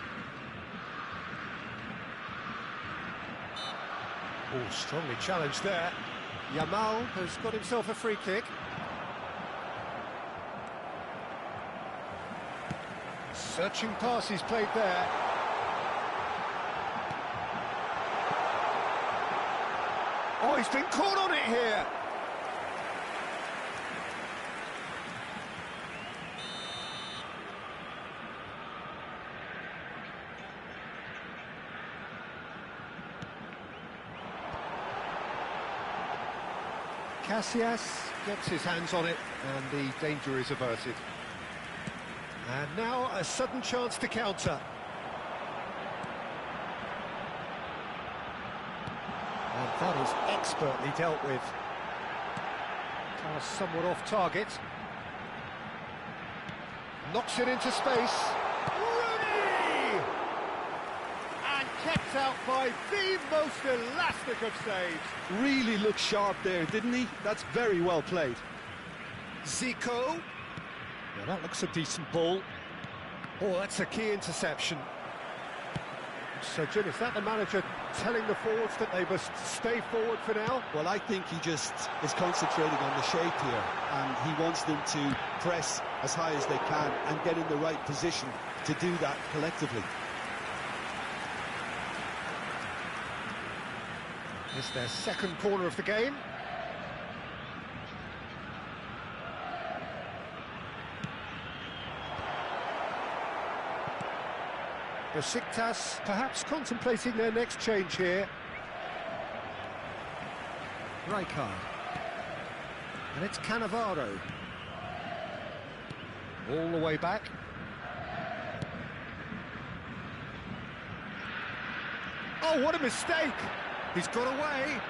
Oh, strongly challenged there. Yamal has got himself a free kick. Searching pass he's played there. Oh, he's been caught on it here. Casillas gets his hands on it, and the danger is averted. And now a sudden chance to counter. And that is expertly dealt with. Pass somewhat off target. Knocks it into space. Rooney! And kept out by the most elastic of saves. Really looked sharp there, didn't he? That's very well played. Zico. Well, that looks a decent ball. Oh, that's a key interception. So, Jim, is that the manager telling the forwards that they must stay forward for now? Well, I think he just is concentrating on the shape here, and he wants them to press as high as they can and get in the right position to do that collectively. It's their second corner of the game. Besiktas perhaps contemplating their next change here. Rijkaard. And it's Cannavaro. All the way back. Oh, what a mistake! He's got away.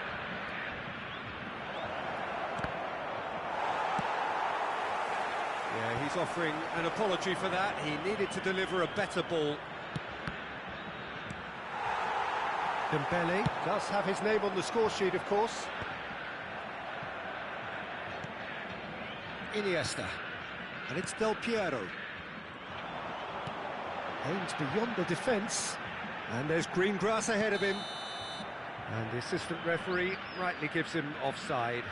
Yeah, he's offering an apology for that. He needed to deliver a better ball. Dembele does have his name on the score sheet, of course. Iniesta. And it's Del Piero. Aims beyond the defence. And there's green grass ahead of him. And the assistant referee rightly gives him offside.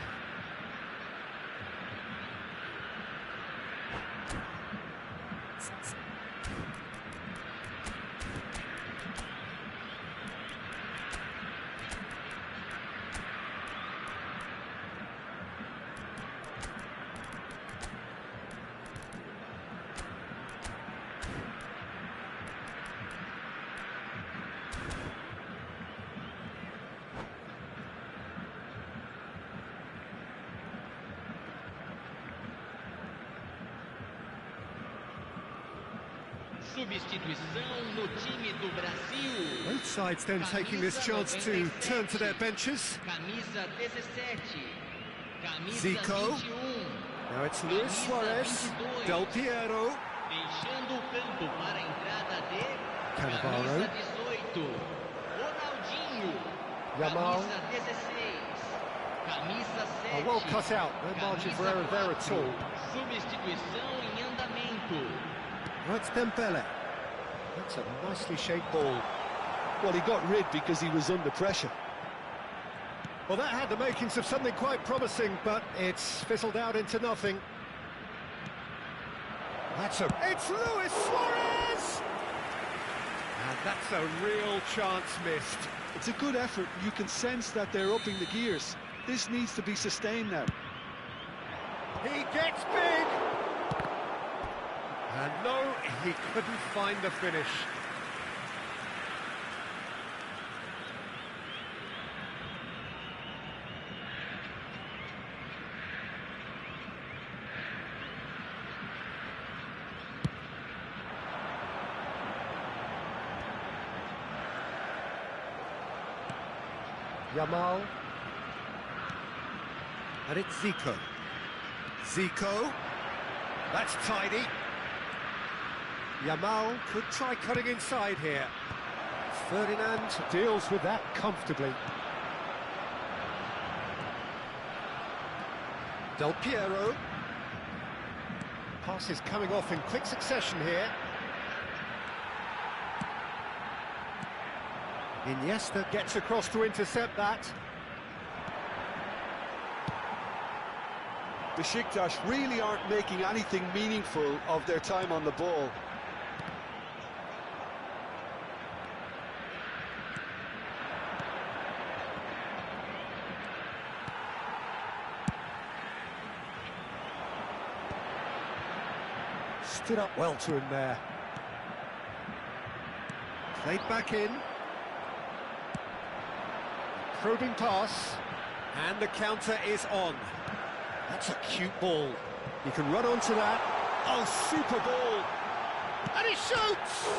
Substituição no time do Brasil. Both sides then taking this chance to turn to their benches. Camisa 17. Camisa Zico. 21. Now it's Luis Suarez, Del Piero, Deixando o campo para a entrada de Cannavaro. Camisa 18. Ronaldinho. Yamal. Camisa 16. Camisa 7. Well cut out, no margin for error there at all. Substituição em andamento. Right, it's Dembele. That's a nicely shaped ball. Well, he got rid because he was under pressure. Well, that had the makings of something quite promising, but it's fizzled out into nothing. It's Luis Suarez! And that's a real chance missed. It's a good effort. You can sense that they're upping the gears. This needs to be sustained now. He gets big! And no, he couldn't find the finish. Yamal. And it's Zico. Zico. That's tidy. Yamal could try cutting inside here. Ferdinand deals with that comfortably. Del Piero. Pass is coming off in quick succession here. Iniesta gets across to intercept that. Besiktas really aren't making anything meaningful of their time on the ball. Stood up well to him there. Played back in. Probing pass. And the counter is on. That's a cute ball. He can run onto that. Oh, super ball. And he shoots!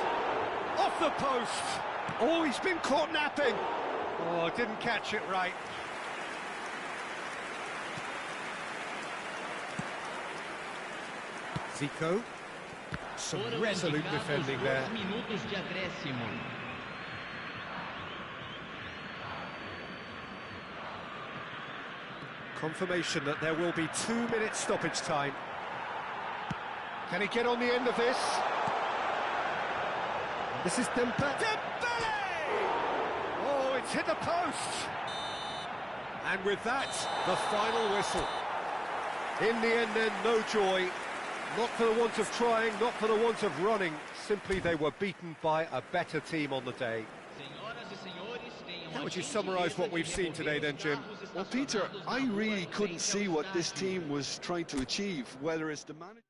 Off the post. Oh, he's been caught napping. Oh, didn't catch it right. Zico. Some resolute defending there. 2 minutos de acréscimo. Confirmation that there will be 2 minutes stoppage time. Can he get on the end of this? This is Dembele! Oh, it's hit the post! And with that, the final whistle. In the end then, no joy. Not for the want of trying, not for the want of running. Simply they were beaten by a better team on the day. How would you summarise what we've seen today then, Jim? Well, Peter, I really couldn't see what this team was trying to achieve, whether it's the manager...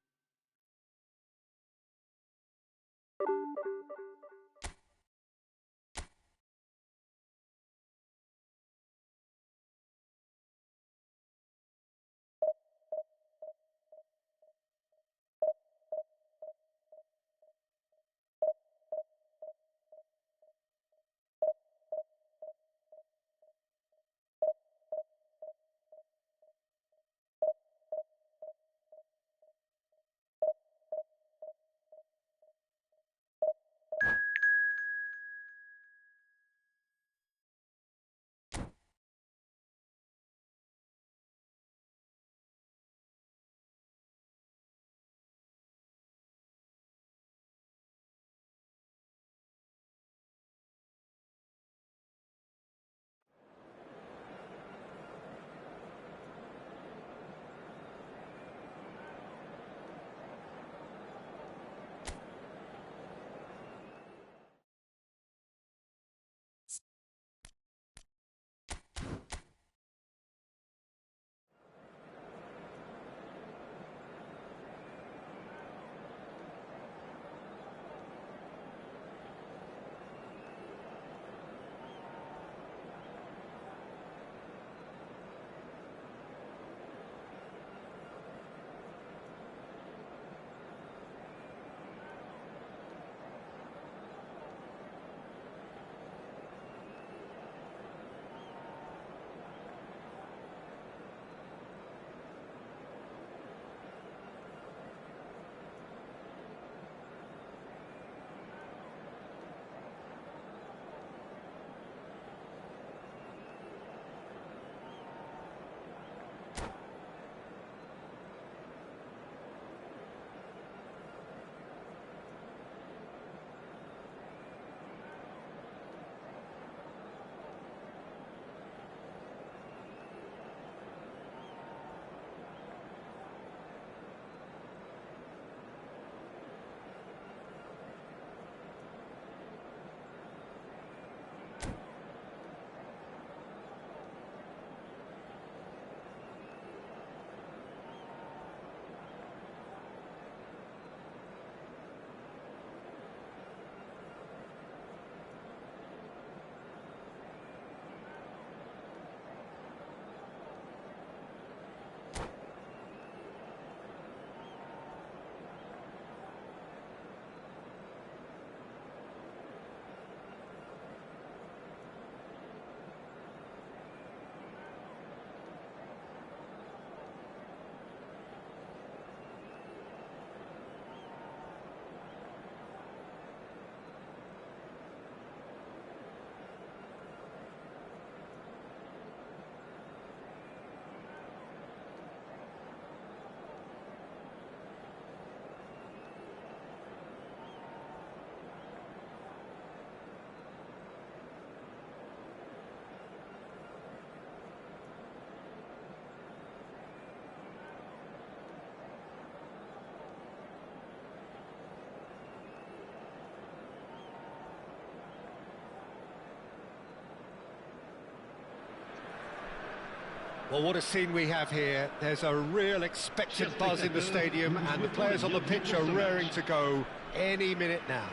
Well, what a scene we have here. There's a real expectant buzz in the stadium, and the players on the pitch are raring to go any minute now.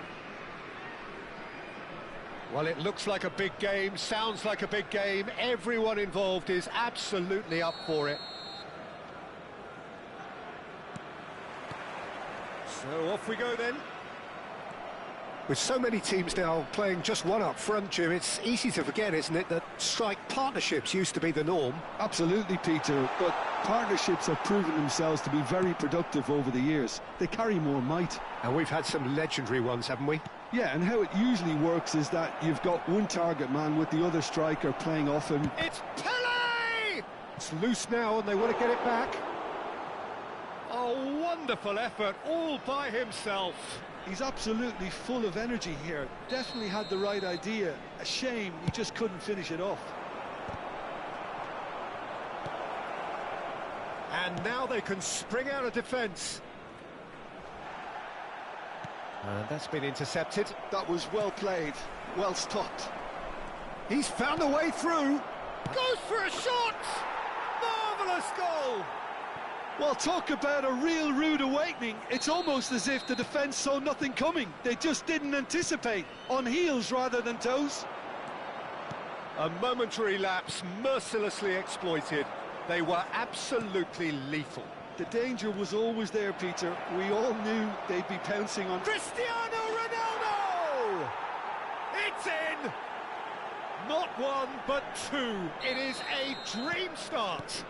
Well, it looks like a big game, sounds like a big game. Everyone involved is absolutely up for it. So off we go then. With so many teams now playing just one up front, Jim, it's easy to forget, isn't it, that strike partnerships used to be the norm. Absolutely, Peter, but partnerships have proven themselves to be very productive over the years. They carry more might. And we've had some legendary ones, haven't we? Yeah, and how it usually works is that you've got one target man with the other striker playing off him. It's Pele! It's loose now and they want to get it back. A wonderful effort all by himself. He's absolutely full of energy here. Definitely had the right idea. A shame he just couldn't finish it off. And now they can spring out of defence. And that's been intercepted. That was well played, well stopped. He's found a way through. Goes for a shot! Marvellous goal! Well, talk about a real rude awakening. It's almost as if the defence saw nothing coming. They just didn't anticipate, on heels rather than toes. A momentary lapse, mercilessly exploited. They were absolutely lethal. The danger was always there, Peter. We all knew they'd be pouncing on... Cristiano Ronaldo! It's in! Not one, but two. It is a dream start.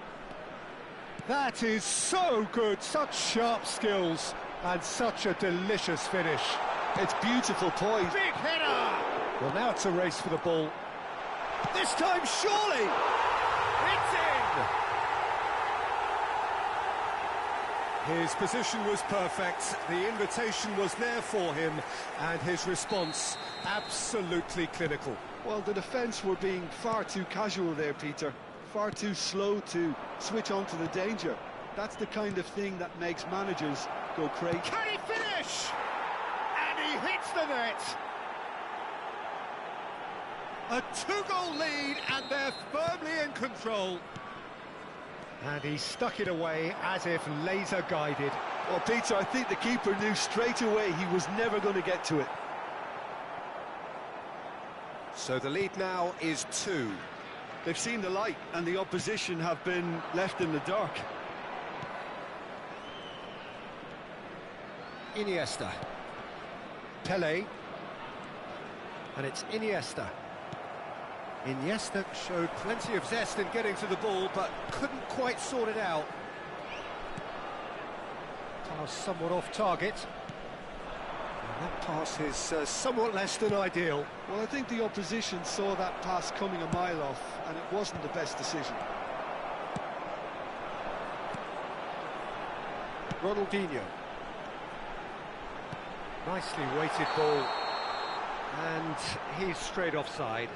That is so good, such sharp skills, and such a delicious finish. It's beautiful poise. Big header! Well, now it's a race for the ball. This time, surely! It's in! His position was perfect, the invitation was there for him, and his response absolutely clinical. Well, the defence were being far too casual there, Peter. Far too slow to switch on to the danger. That's the kind of thing that makes managers go crazy. Can he finish? And he hits the net. A two-goal lead, and they're firmly in control. And he stuck it away as if laser-guided. Well, Peter, I think the keeper knew straight away he was never going to get to it. So the lead now is 2. They've seen the light, and the opposition have been left in the dark. Iniesta. Pele. And it's Iniesta. Iniesta showed plenty of zest in getting to the ball, but couldn't quite sort it out. Pass somewhat off target. And that pass is somewhat less than ideal. Well, I think the opposition saw that pass coming a mile off, and it wasn't the best decision. Ronaldinho. Nicely weighted ball. And he's straight offside.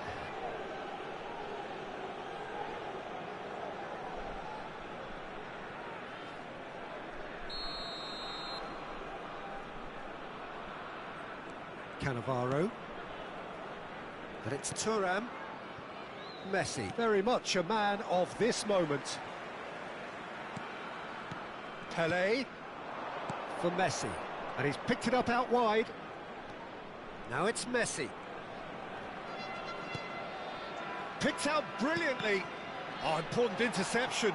Cannavaro. And it's Thuram. Messi, very much a man of this moment. Pele for Messi. And he's picked it up out wide. Now it's Messi. Picked out brilliantly. Oh, important interception.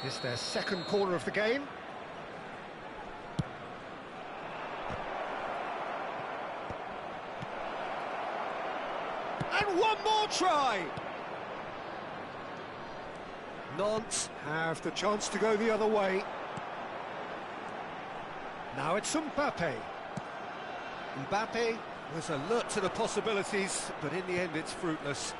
It's their second corner of the game. And one more try! Nantes have the chance to go the other way. Now it's Mbappe. Mbappe was alert to the possibilities, but in the end it's fruitless.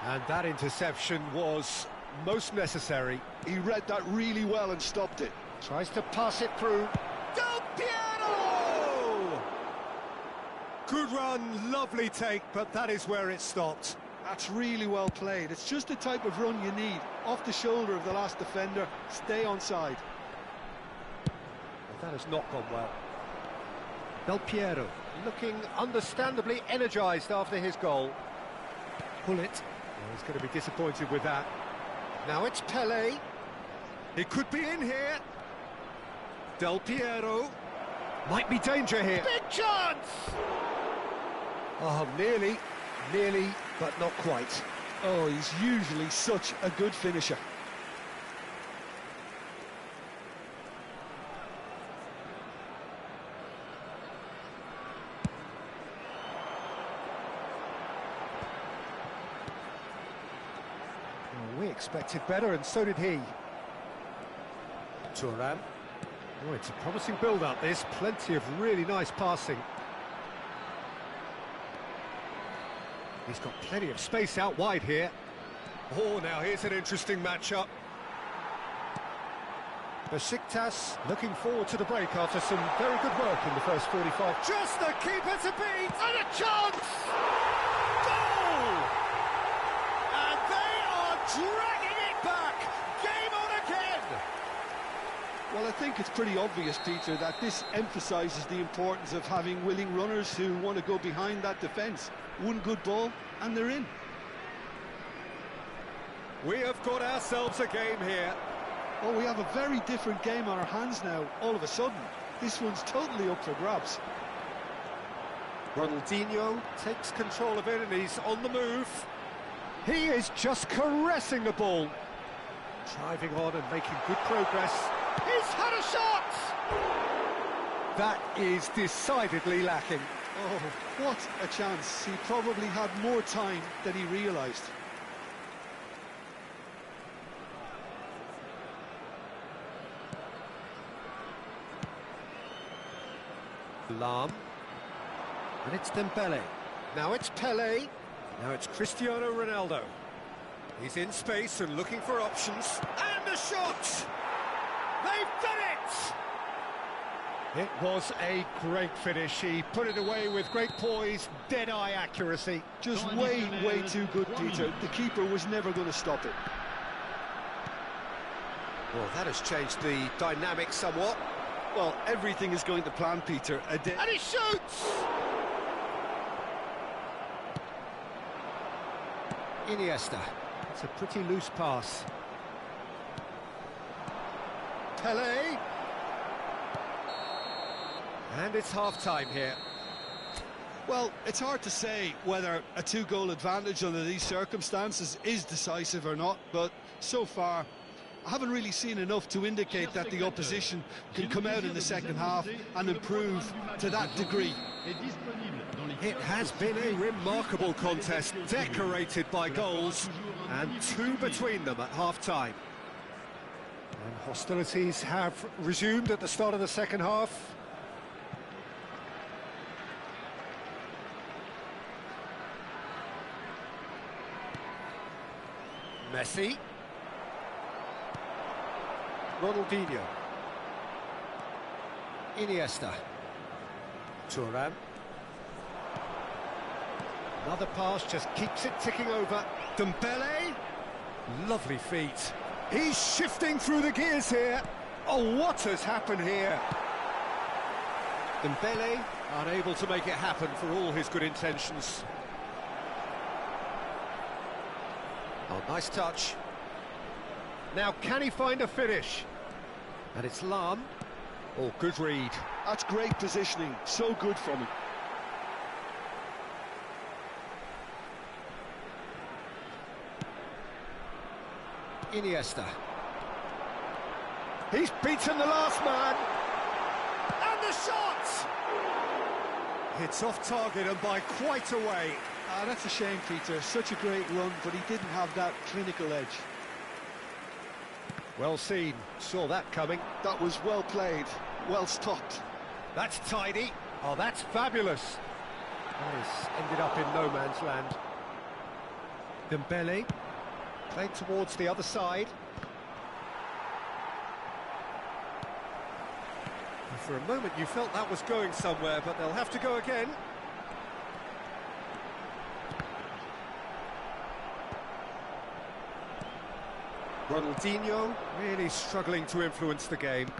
And that interception was most necessary. He read that really well and stopped it. Tries to pass it through. Del Piero! Good run, lovely take, but that is where it stopped. That's really well played. It's just the type of run you need. Off the shoulder of the last defender, stay onside. But that has not gone well. Del Piero looking understandably energised after his goal. Pull it. Oh, he's going to be disappointed with that. Now it's Pele. He could be in here. Del Piero. Might be danger here. Big chance! Oh, nearly, but not quite. Oh, he's usually such a good finisher. We expected better, and so did he. Thuram. Oh, it's a promising build-up, this. Plenty of really nice passing. He's got plenty of space out wide here. Oh, now here's an interesting matchup. Besiktas looking forward to the break after some very good work in the first 45. Just the keeper to beat, and a chance! Goal! And they are dragging it back! Game on again! Well, I think it's pretty obvious, Peter, that this emphasises the importance of having willing runners who want to go behind that defence. One good ball, and they're in. We have got ourselves a game here. Oh, we have a very different game on our hands now, all of a sudden. This one's totally up for grabs. Ronaldinho takes control of it, and he's on the move. He is just caressing the ball. Driving on and making good progress. He's had a shot! That is decidedly lacking. Oh, what a chance. He probably had more time than he realised. Lam. And it's Dembele. Now it's Pele. Now it's Cristiano Ronaldo. He's in space and looking for options. And a shot! They've done it! It was a great finish. He put it away with great poise, dead-eye accuracy. Just way too good, Peter. The keeper was never going to stop it. Well, that has changed the dynamic somewhat. Well, everything is going to plan, Peter. And he shoots! Iniesta. It's a pretty loose pass. Pele. And it's half-time here. Well, it's hard to say whether a two-goal advantage under these circumstances is decisive or not, but so far I haven't really seen enough to indicate that the opposition can come out in the second half and improve to that degree. It has been a remarkable contest, decorated by goals, and two between them at half-time. And hostilities have resumed at the start of the second half. Messi. Ronaldinho. Iniesta. Thuram. Another pass just keeps it ticking over. Dembele. Lovely feet. He's shifting through the gears here. Oh, what has happened here? Dembele unable to make it happen for all his good intentions. Oh, nice touch. Now, can he find a finish? And it's Lam. Oh, good read. That's great positioning. So good from him. Iniesta. He's beaten the last man. And the shot! It's off target and by quite a way. Ah, that's a shame, Peter. Such a great run, but he didn't have that clinical edge. Well seen. Saw that coming. That was well played. Well stopped. That's tidy. Oh, that's fabulous. Nice. Ended up in no man's land. Dembele. Played towards the other side. And for a moment you felt that was going somewhere, but they'll have to go again. Ronaldinho really struggling to influence the game.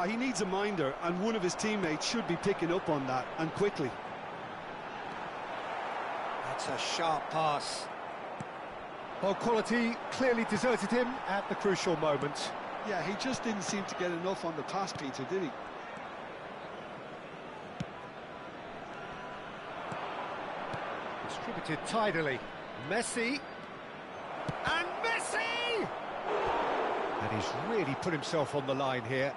He needs a minder, and one of his teammates should be picking up on that, and quickly. That's a sharp pass. Ball quality clearly deserted him at the crucial moment. Yeah, he just didn't seem to get enough on the pass, Peter, did he? Distributed tidily. Messi. And Messi! And he's really put himself on the line here.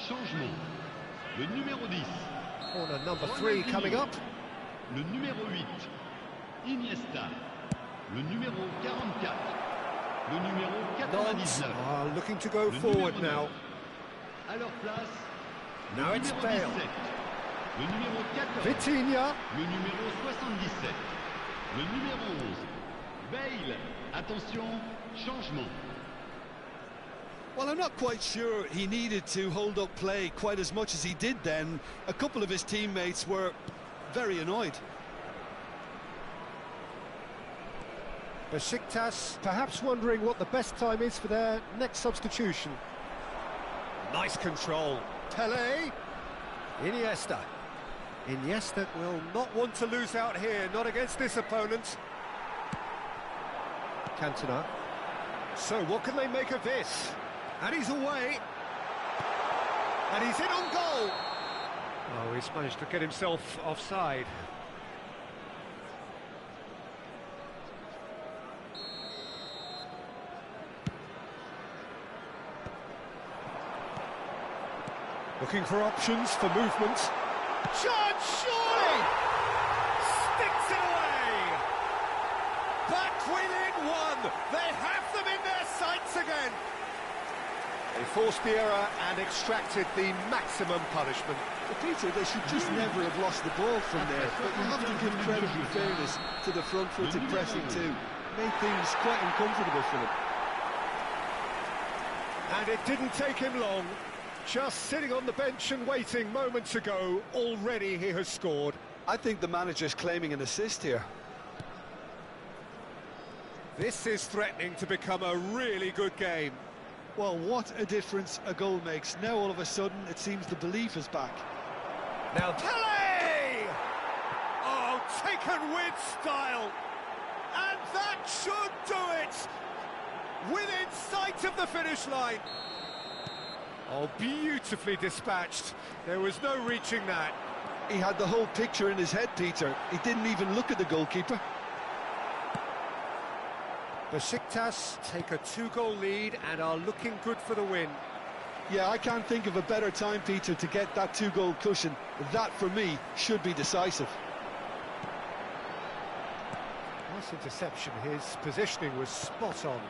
Changement. Le numéro 10. Corner number 3 coming up. Le numéro 8. Iniesta. Le numéro 44. Le numéro 99. Are looking to go forward now. À leur place. Now it's Bale. Le numéro 14. Vitinha. Le numéro 77. Le numéro 11. Bale. Attention, changement. Well, I'm not quite sure he needed to hold up play quite as much as he did then. A couple of his teammates were very annoyed. Besiktas perhaps wondering what the best time is for their next substitution. Nice control. Pele. Iniesta. Iniesta will not want to lose out here, not against this opponent. Cantona. So what can they make of this? And he's away. And he's in on goal. Oh, he's managed to get himself offside. Looking for options for movement. Chance, surely! Sticks it away! Back within one! They have them in their sights again! They forced the error and extracted the maximum punishment. But Peter, they should just never have lost the ball from there. But you have to give credit and fairness to the front-footed pressing too. Made things quite uncomfortable for them. And it didn't take him long. Just sitting on the bench and waiting moments ago, already he has scored. I think the manager's claiming an assist here. This is threatening to become a really good game. Well, what a difference a goal makes. Now all of a sudden it seems the belief is back. Now Pele! Oh, taken with style. And that should do it! Within sight of the finish line. Oh, beautifully dispatched. There was no reaching that. He had the whole picture in his head, Peter. He didn't even look at the goalkeeper. Besiktas take a 2-goal lead and are looking good for the win. Yeah, I can't think of a better time, Peter, to get that 2-goal cushion. That, for me, should be decisive. Nice interception. His positioning was spot on.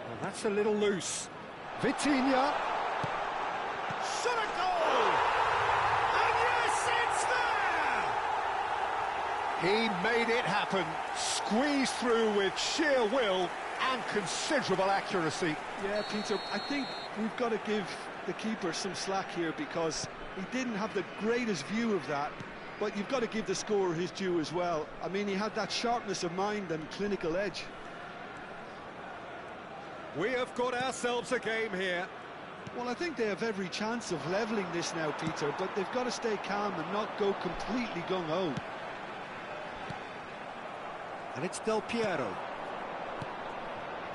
Well, that's a little loose. Vitinha. Shot a goal! And yes, it's there! He made it happen. Squeezed through with sheer will and considerable accuracy. Yeah, Peter, I think we've got to give the keeper some slack here because he didn't have the greatest view of that, but you've got to give the scorer his due as well. I mean, he had that sharpness of mind and clinical edge. We have got ourselves a game here. Well, I think they have every chance of levelling this now, Peter, but they've got to stay calm and not go completely gung-ho. And it's Del Piero.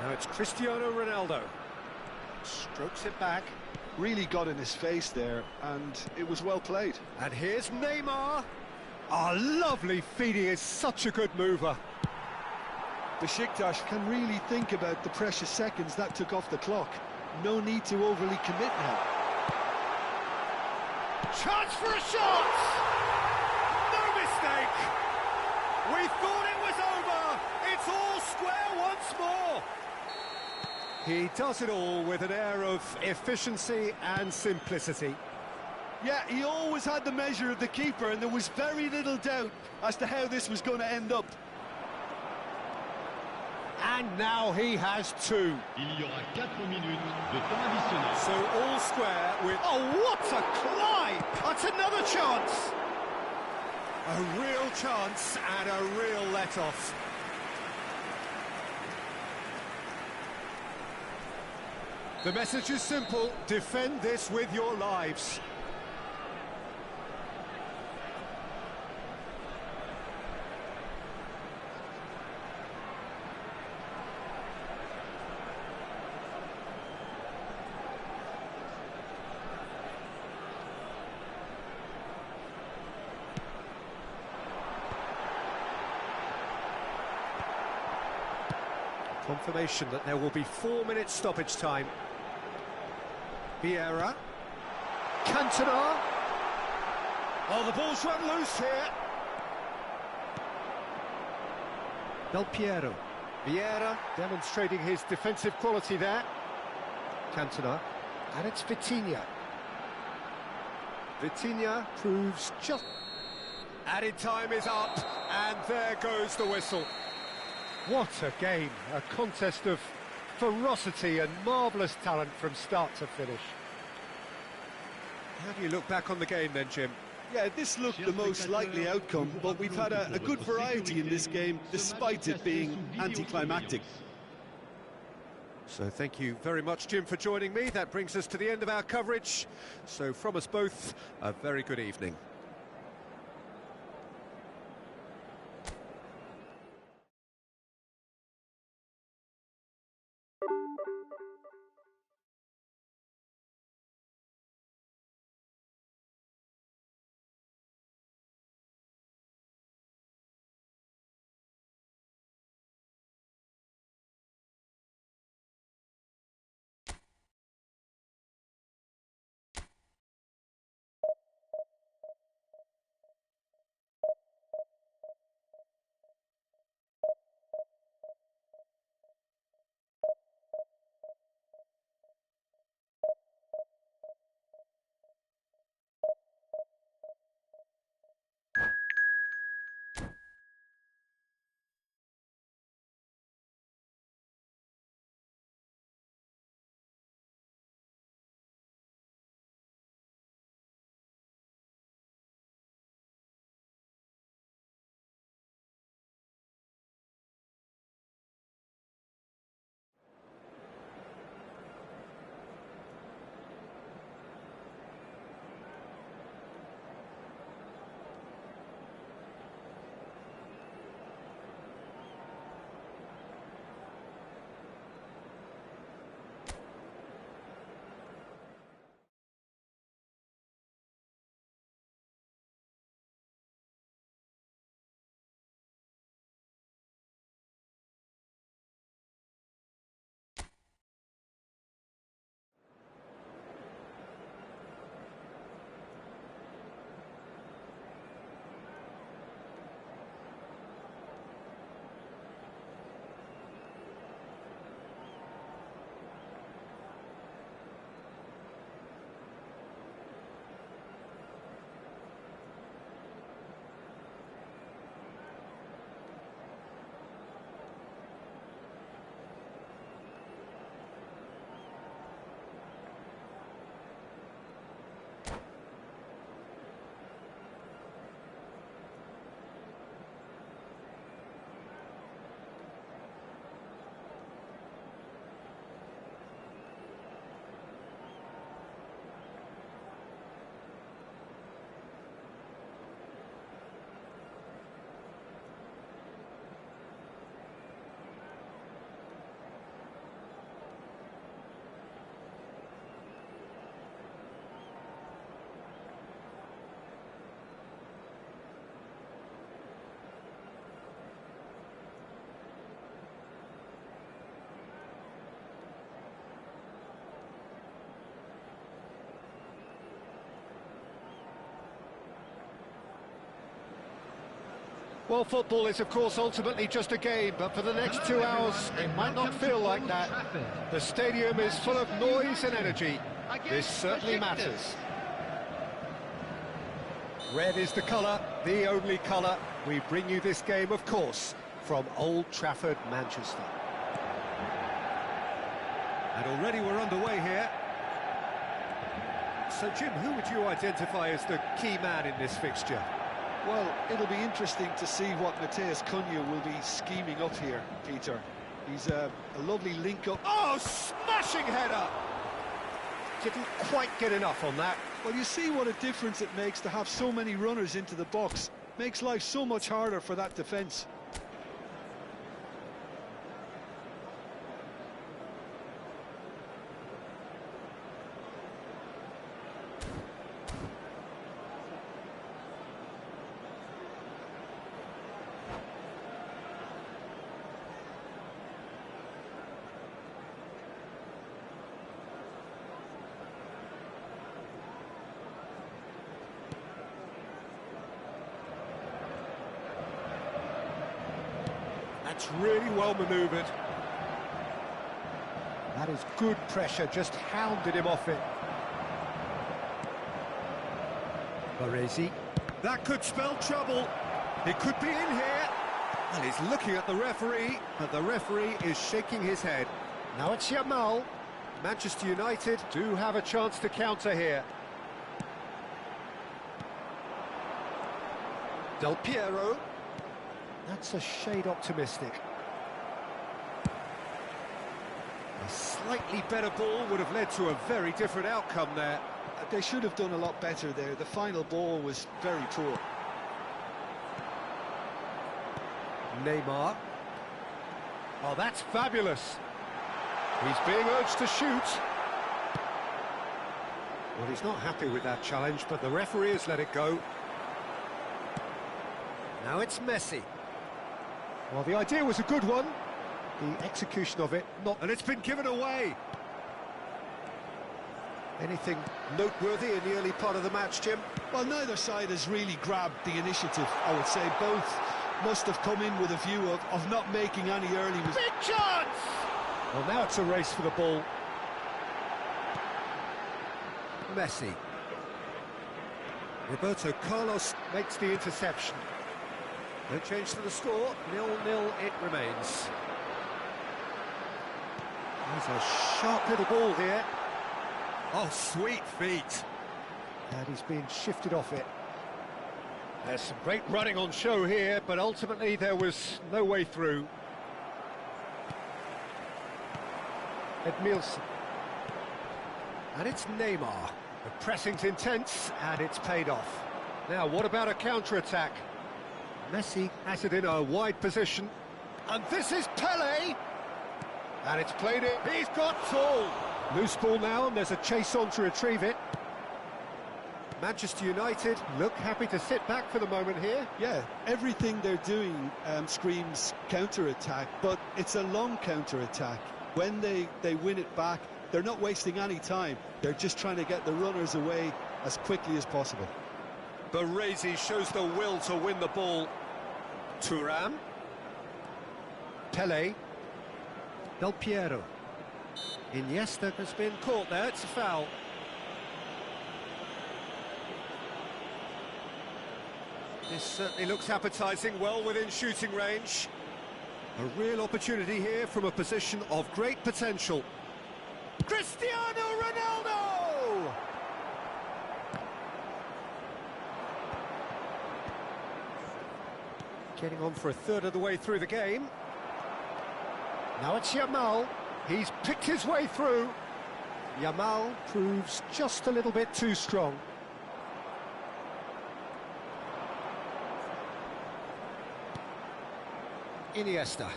Now it's Cristiano Ronaldo. Strokes it back. Really got in his face there, and it was well played. And here's Neymar. Oh, lovely feed. He is such a good mover. Besiktas can really think about the precious seconds that took off the clock. No need to overly commit now. Chance for a shot! No mistake! We thought it was over! It's all square once more! He does it all with an air of efficiency and simplicity. Yeah, he always had the measure of the keeper, and there was very little doubt as to how this was going to end up. And now he has two. Il y aura 4 minutes de temps additionnel. So all square with... Oh, what a climb! That's another chance! A real chance and a real let-off. The message is simple: defend this with your lives. Confirmation that there will be 4 minutes stoppage time. Vieira. Cantona. Oh, the ball's run loose here. Del Piero. Vieira demonstrating his defensive quality there. Cantona. And it's Vitinha. Vitinha proves just... Added time is up, and there goes the whistle. What a game, a contest of ferocity and marvellous talent from start to finish. How do you look back on the game then, Jim? Yeah, this looked the most likely outcome, but we've had a good variety in this game, despite it being anticlimactic. So thank you very much, Jim, for joining me. That brings us to the end of our coverage. So from us both, a very good evening. Well, football is, of course, ultimately just a game, but for the next 2 hours, it might not feel like that. The stadium is full of noise and energy. This certainly matters. Red is the colour, the only colour. We bring you this game, of course, from Old Trafford, Manchester. And already we're underway here. So, Jim, who would you identify as the key man in this fixture? Well, it'll be interesting to see what Mateus Cunha will be scheming up here, Peter. He's a lovely link-up. Oh, smashing header! Didn't quite get enough on that. Well, you see what a difference it makes to have so many runners into the box. Makes life so much harder for that defence. That's really well manoeuvred. That is good pressure, just hounded him off it. Baresi. That could spell trouble. He could be in here. And he's looking at the referee, but the referee is shaking his head. Now it's Yamal. Manchester United do have a chance to counter here. Del Piero. That's a shade optimistic. A slightly better ball would have led to a very different outcome there. They should have done a lot better there. The final ball was very poor. Neymar. Oh, that's fabulous. He's being urged to shoot. Well, he's not happy with that challenge, but the referee has let it go. Now it's Messi. Well, the idea was a good one. The execution of it, not... And it's been given away. Anything noteworthy in the early part of the match, Jim? Well, neither side has really grabbed the initiative, I would say. Both must have come in with a view of not making any early mistakes. Big chance! Well, now it's a race for the ball. Messi. Roberto Carlos makes the interception. No change to the score, 0-0 it remains. There's a sharp little ball here. Oh, sweet feet. And he's being shifted off it. There's some great running on show here, but ultimately there was no way through. Edmilson. And it's Neymar. The pressing's intense, and it's paid off. Now, what about a counter-attack? Messi has it in a wide position. And this is Pele! And it's played in. He's got tall. Loose ball now, and there's a chase on to retrieve it. Manchester United look happy to sit back for the moment here. Yeah, everything they're doing screams counter-attack, but it's a long counter-attack. When they win it back, they're not wasting any time. They're just trying to get the runners away as quickly as possible. Baresi shows the will to win the ball. Thuram. Pele. Del Piero. Iniesta has been caught there, it's a foul. This certainly looks appetising, well within shooting range. A real opportunity here from a position of great potential. Cristiano Ronaldo! Getting on for a third of the way through the game. Now it's Yamal. He's picked his way through. Yamal proves just a little bit too strong. Iniesta.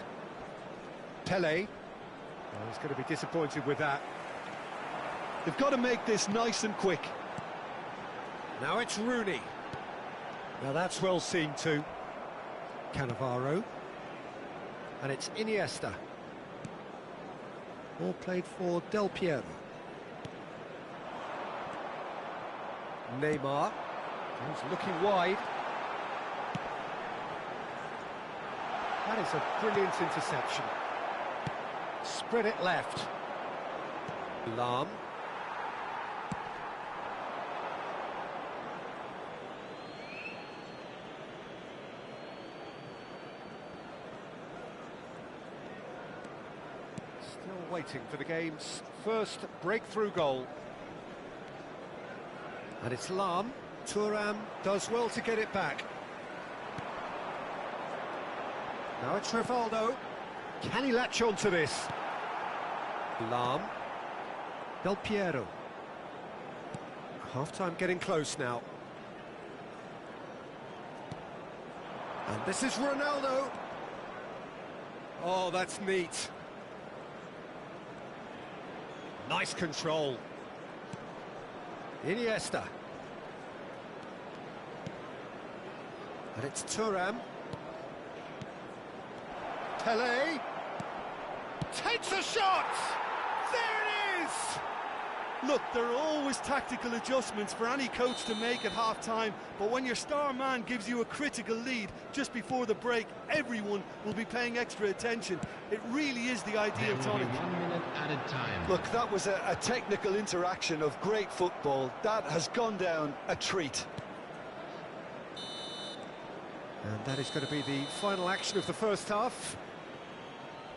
Pele. Oh, he's going to be disappointed with that. They've got to make this nice and quick. Now it's Rooney. Now that's well seen too. Cannavaro. And it's Iniesta. Ball played for Del Piero. Neymar. He's looking wide. That is a brilliant interception. Spread it left. Lahm. Still waiting for the game's first breakthrough goal. And it's Lahm. Thuram does well to get it back. Now it's Rivaldo. Can he latch on to this? Lahm. Del Piero. Half-time getting close now. And this is Ronaldo. Oh, that's neat. Nice control. Iniesta. And it's Thuram. Pelé. Takes a shot! There it is! Look, there are always tactical adjustments for any coach to make at half-time, but when your star man gives you a critical lead just before the break, everyone will be paying extra attention. It really is the ideal tonic. 1 minute added time. Look, that was a technical interaction of great football. That has gone down a treat. And that is going to be the final action of the first half.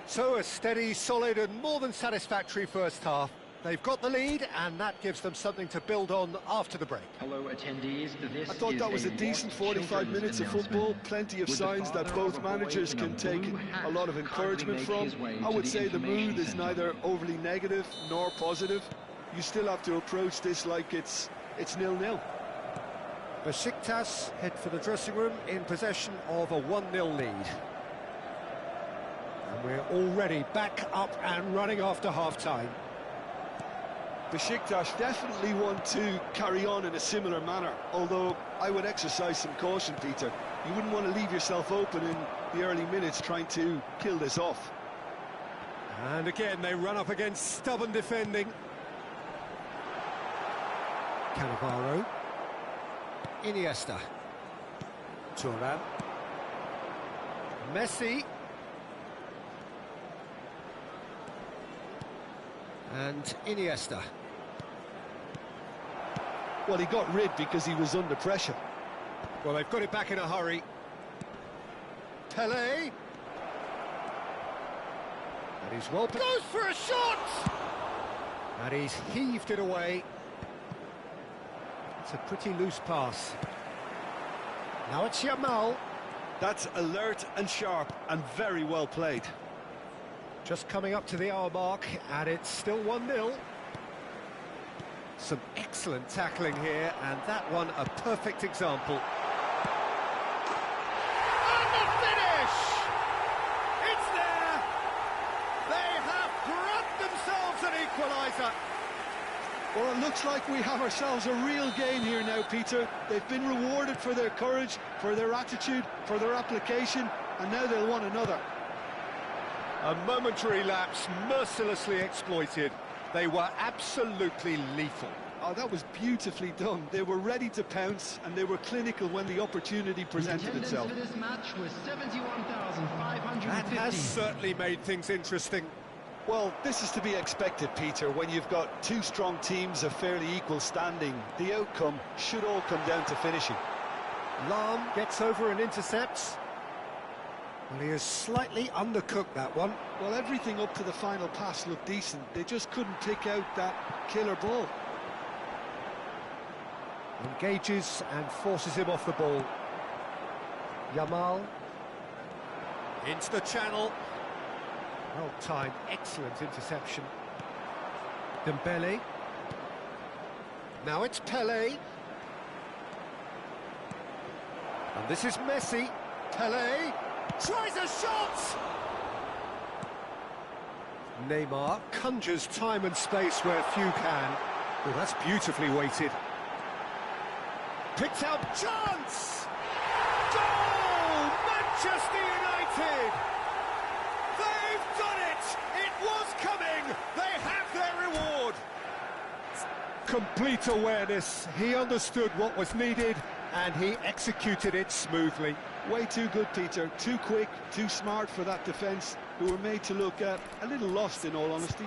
So a steady, solid and more than satisfactory first half. They've got the lead and that gives them something to build on after the break. Hello attendees, this I thought that was a decent 45 minutes of football, plenty of signs that both managers can take a lot of encouragement from. I would say the mood is neither overly negative nor positive. You still have to approach this like it's 0-0. Besiktas head for the dressing room in possession of a 1-0 lead. And we're already back up and running after half-time. Besiktas definitely want to carry on in a similar manner, although I would exercise some caution, Peter. You wouldn't want to leave yourself open in the early minutes trying to kill this off. And again, they run up against stubborn defending. Cannavaro. Iniesta. Thuram. Messi. And Iniesta. Well, he got rid because he was under pressure. Well, they've got it back in a hurry. Pelé. And he's well... Goes for a shot! And he's heaved it away. It's a pretty loose pass. Now it's Yamal. That's alert and sharp and very well played. Just coming up to the hour mark, and it's still 1-0. Some excellent tackling here, and that one a perfect example. And the finish! It's there! They have grabbed themselves an equaliser. Well, it looks like we have ourselves a real game here now, Peter. They've been rewarded for their courage, for their attitude, for their application, and now they'll want another. A momentary lapse, mercilessly exploited. They were absolutely lethal. Oh, that was beautifully done. They were ready to pounce, and they were clinical when the opportunity presented itself. For this match was 71,550. That has certainly made things interesting. Well, this is to be expected, Peter, when you've got two strong teams of fairly equal standing. The outcome should all come down to finishing. Lahm gets over and intercepts. Well, he has slightly undercooked that one. Well, everything up to the final pass looked decent. They just couldn't pick out that killer ball. Engages and forces him off the ball. Yamal. Into the channel. Well timed, excellent interception. Dembele. Now it's Pelé. And this is Messi. Pelé tries a shot! Neymar conjures time and space where few can. Well, that's beautifully weighted. Picked out chance! Goal! Manchester United! They've done it! It was coming! They have their reward! Complete awareness. He understood what was needed, And he executed it smoothly. Way too good, Peter. Too quick, too smart for that defence, who were made to look a little lost, in all honesty.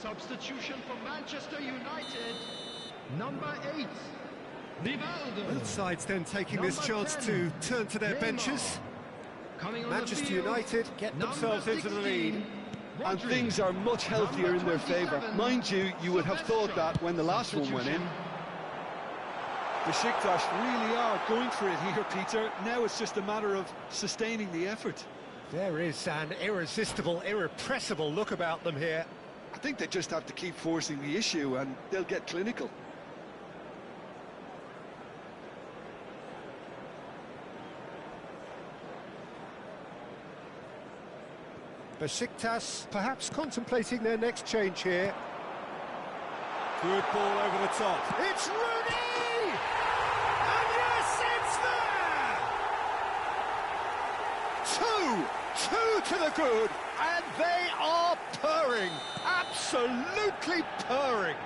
Substitution for Manchester United. Number 8, Rivaldo. Both sides then taking this chance to turn to their benches. Coming on Manchester the field, United get themselves into the lead. And things are much healthier in their favour. Mind you, you would have thought that when the last one went in. Besiktas really are going for it here, Peter. Now it's just a matter of sustaining the effort. There is an irresistible, irrepressible look about them here. I think they just have to keep forcing the issue and they'll get clinical. Besiktas perhaps contemplating their next change here. Good ball over the top. It's Rooney! And yes, it's there! Two to the good, and they are purring, absolutely purring.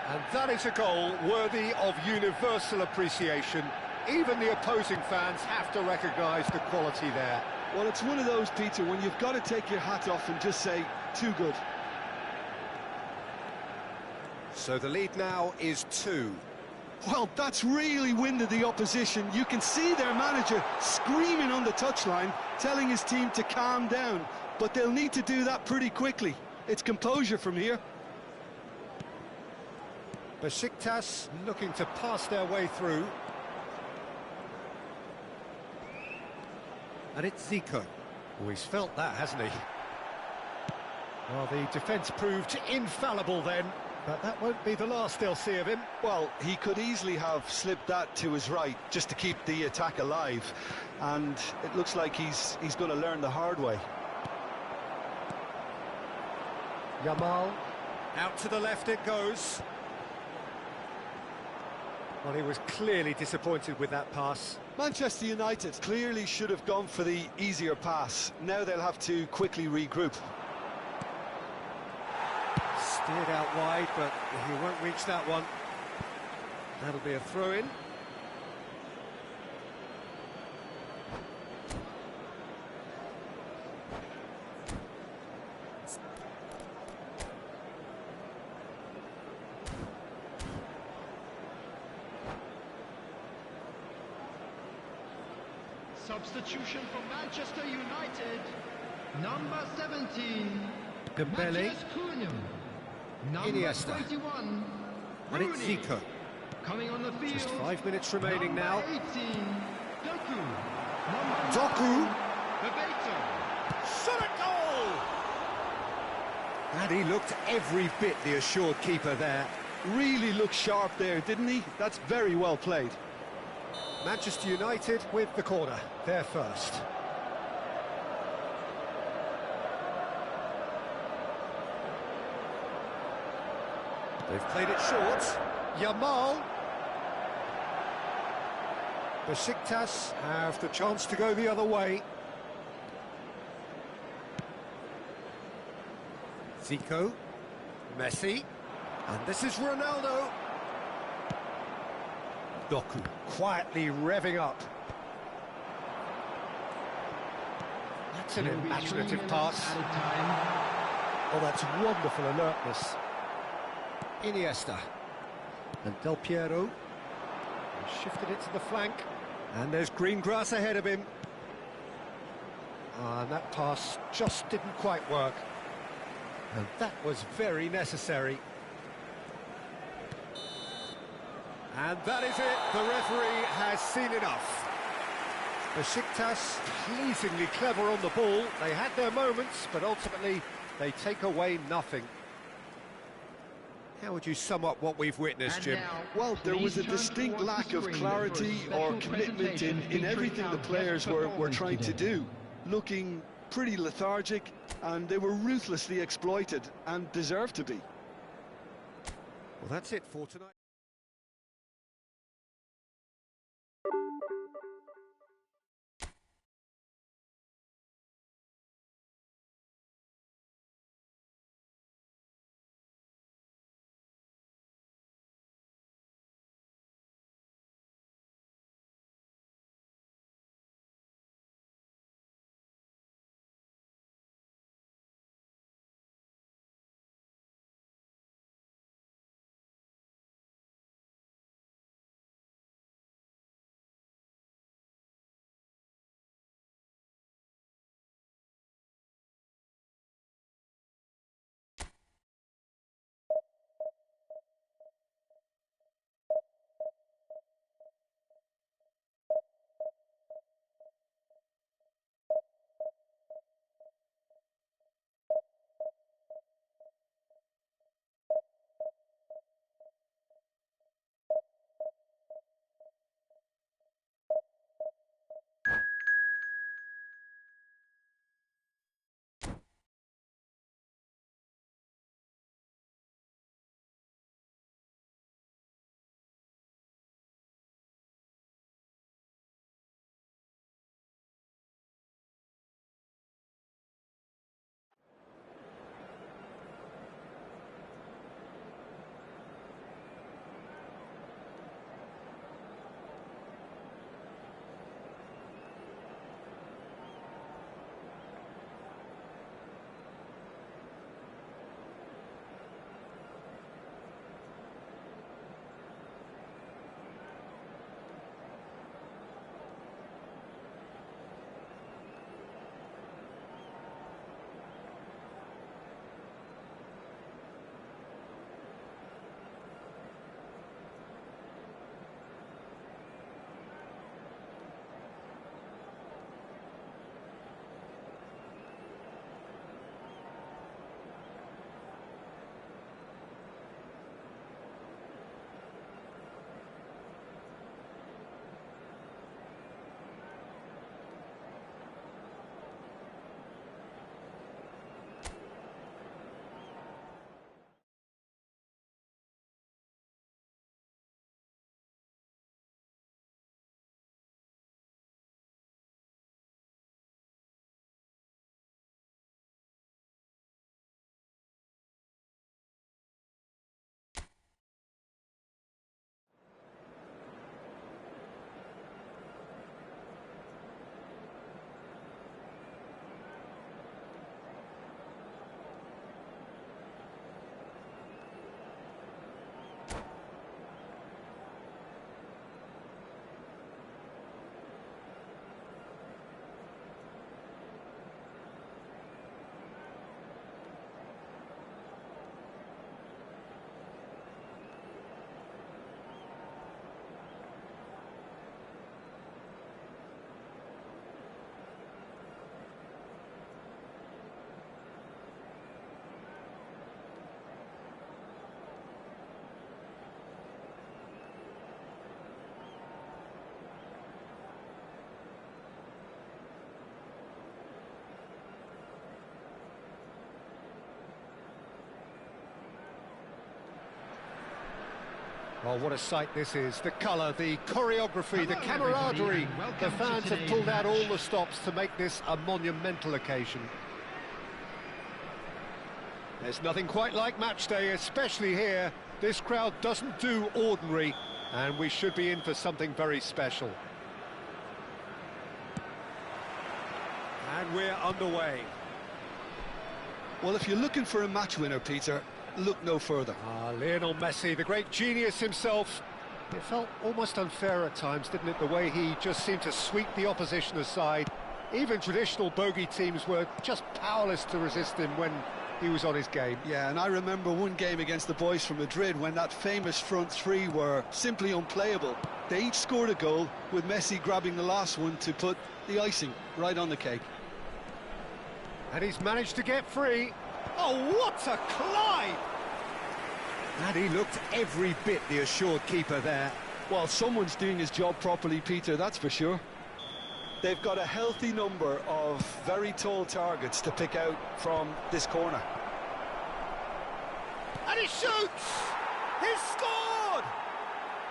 And that is a goal worthy of universal appreciation. Even the opposing fans have to recognise the quality there. Well, it's one of those, Peter, when you've got to take your hat off and just say, too good. So the lead now is 2. Well, that's really winded the opposition. You can see their manager screaming on the touchline, telling his team to calm down. But they'll need to do that pretty quickly. It's composure from here. Besiktas looking to pass their way through. And it's Zico. Oh, he's felt that, hasn't he? Well, the defence proved infallible then, but that won't be the last they'll see of him. Well, he could easily have slipped that to his right just to keep the attack alive. And it looks like he's going to learn the hard way. Yamal, out to the left it goes. Well, he was clearly disappointed with that pass. Manchester United clearly should have gone for the easier pass. Now they'll have to quickly regroup. Steered out wide, but he won't reach that one. That'll be a throw-in. Substitution for Manchester United. Number 17, Dembele. Matthias Cunha. Number Iniesta. 21, And it's Rooney. Zico. Coming on the field. Just 5 minutes remaining now. Number 18, Doku. Number Doku. 9, Bebeto. Shot at goal! And he looked every bit the assured keeper there. Really looked sharp there, didn't he? That's very well played. Manchester United with the corner, their first. They've played it short. Yamal. Besiktas have the chance to go the other way. Zico. Messi. And this is Ronaldo. Doku quietly revving up. That's an imaginative pass. Oh, that's wonderful alertness. Iniesta. And Del Piero. He shifted it to the flank. And there's green grass ahead of him. And that pass just didn't quite work. And that was very necessary. And that is it. The referee has seen enough. Besiktas pleasingly clever on the ball. They had their moments, but ultimately they take away nothing. How would you sum up what we've witnessed, Jim? Well, there was a distinct lack of clarity or commitment in everything the players were trying to do. Looking pretty lethargic, and they were ruthlessly exploited and deserved to be. Well, that's it for tonight. Oh, what a sight this is. The colour, the choreography, the camaraderie. The fans have pulled out all the stops to make this a monumental occasion. There's nothing quite like match day, especially here. This crowd doesn't do ordinary, and we should be in for something very special. And we're underway. Well, if you're looking for a match winner, Peter, look no further. Lionel Messi, the great genius himself. It felt almost unfair at times, didn't it, the way he just seemed to sweep the opposition aside. Even traditional bogey teams were just powerless to resist him when he was on his game. Yeah, and I remember one game against the boys from Madrid when that famous front three were simply unplayable. They each scored a goal, with Messi grabbing the last one to put the icing right on the cake. And he's managed to get free. Oh, what a climb! And he looked every bit the assured keeper there. Well, someone's doing his job properly, Peter, that's for sure. They've got a healthy number of very tall targets to pick out from this corner. And he shoots! He's scored!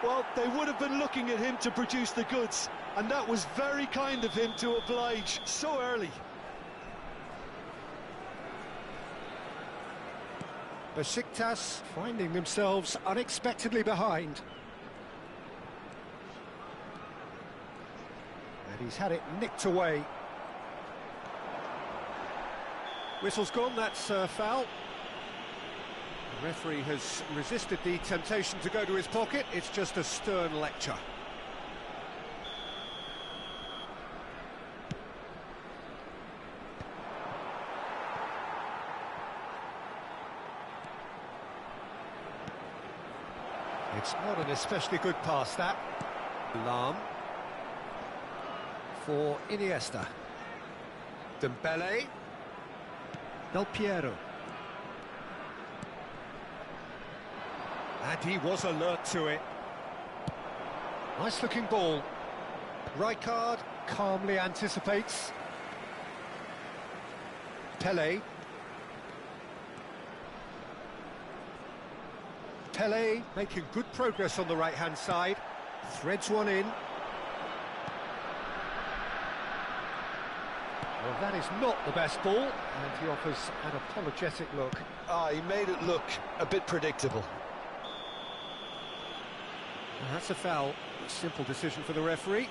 Well, they would have been looking at him to produce the goods, and that was very kind of him to oblige so early. Besiktas finding themselves unexpectedly behind. And he's had it nicked away. Whistle's gone, that's a foul. The referee has resisted the temptation to go to his pocket. It's just a stern lecture. It's not an especially good pass, that. Lam. For Iniesta. Dembele. Del Piero. And he was alert to it. Nice looking ball. Rijkaard calmly anticipates. Pele. Pele making good progress on the right-hand side. Threads one in. Well, that is not the best ball, and he offers an apologetic look. He made it look a bit predictable. And that's a foul. A simple decision for the referee.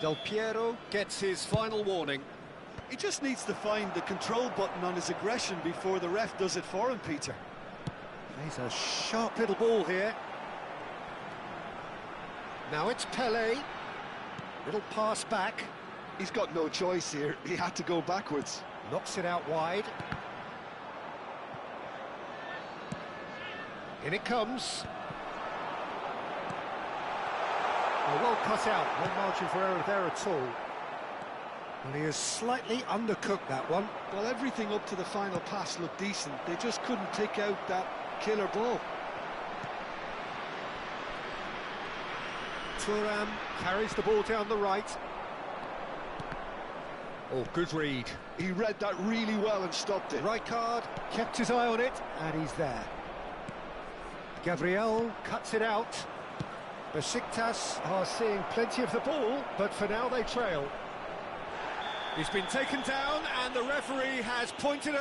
Del Piero gets his final warning. He just needs to find the control button on his aggression before the ref does it for him, Peter. He's a sharp little ball here. Now it's Pele. Little pass back. He's got no choice here. He had to go backwards. Knocks it out wide. In it comes. Oh, well cut out. No margin for error there at all. Well, he has slightly undercooked that one. Well, everything up to the final pass looked decent. They just couldn't pick out that killer ball. Thuram carries the ball down the right. Oh, good read. He read that really well and stopped it. Rijkaard kept his eye on it, and he's there. Gabriel cuts it out. Besiktas are seeing plenty of the ball, but for now they trail. He's been taken down, and the referee has pointed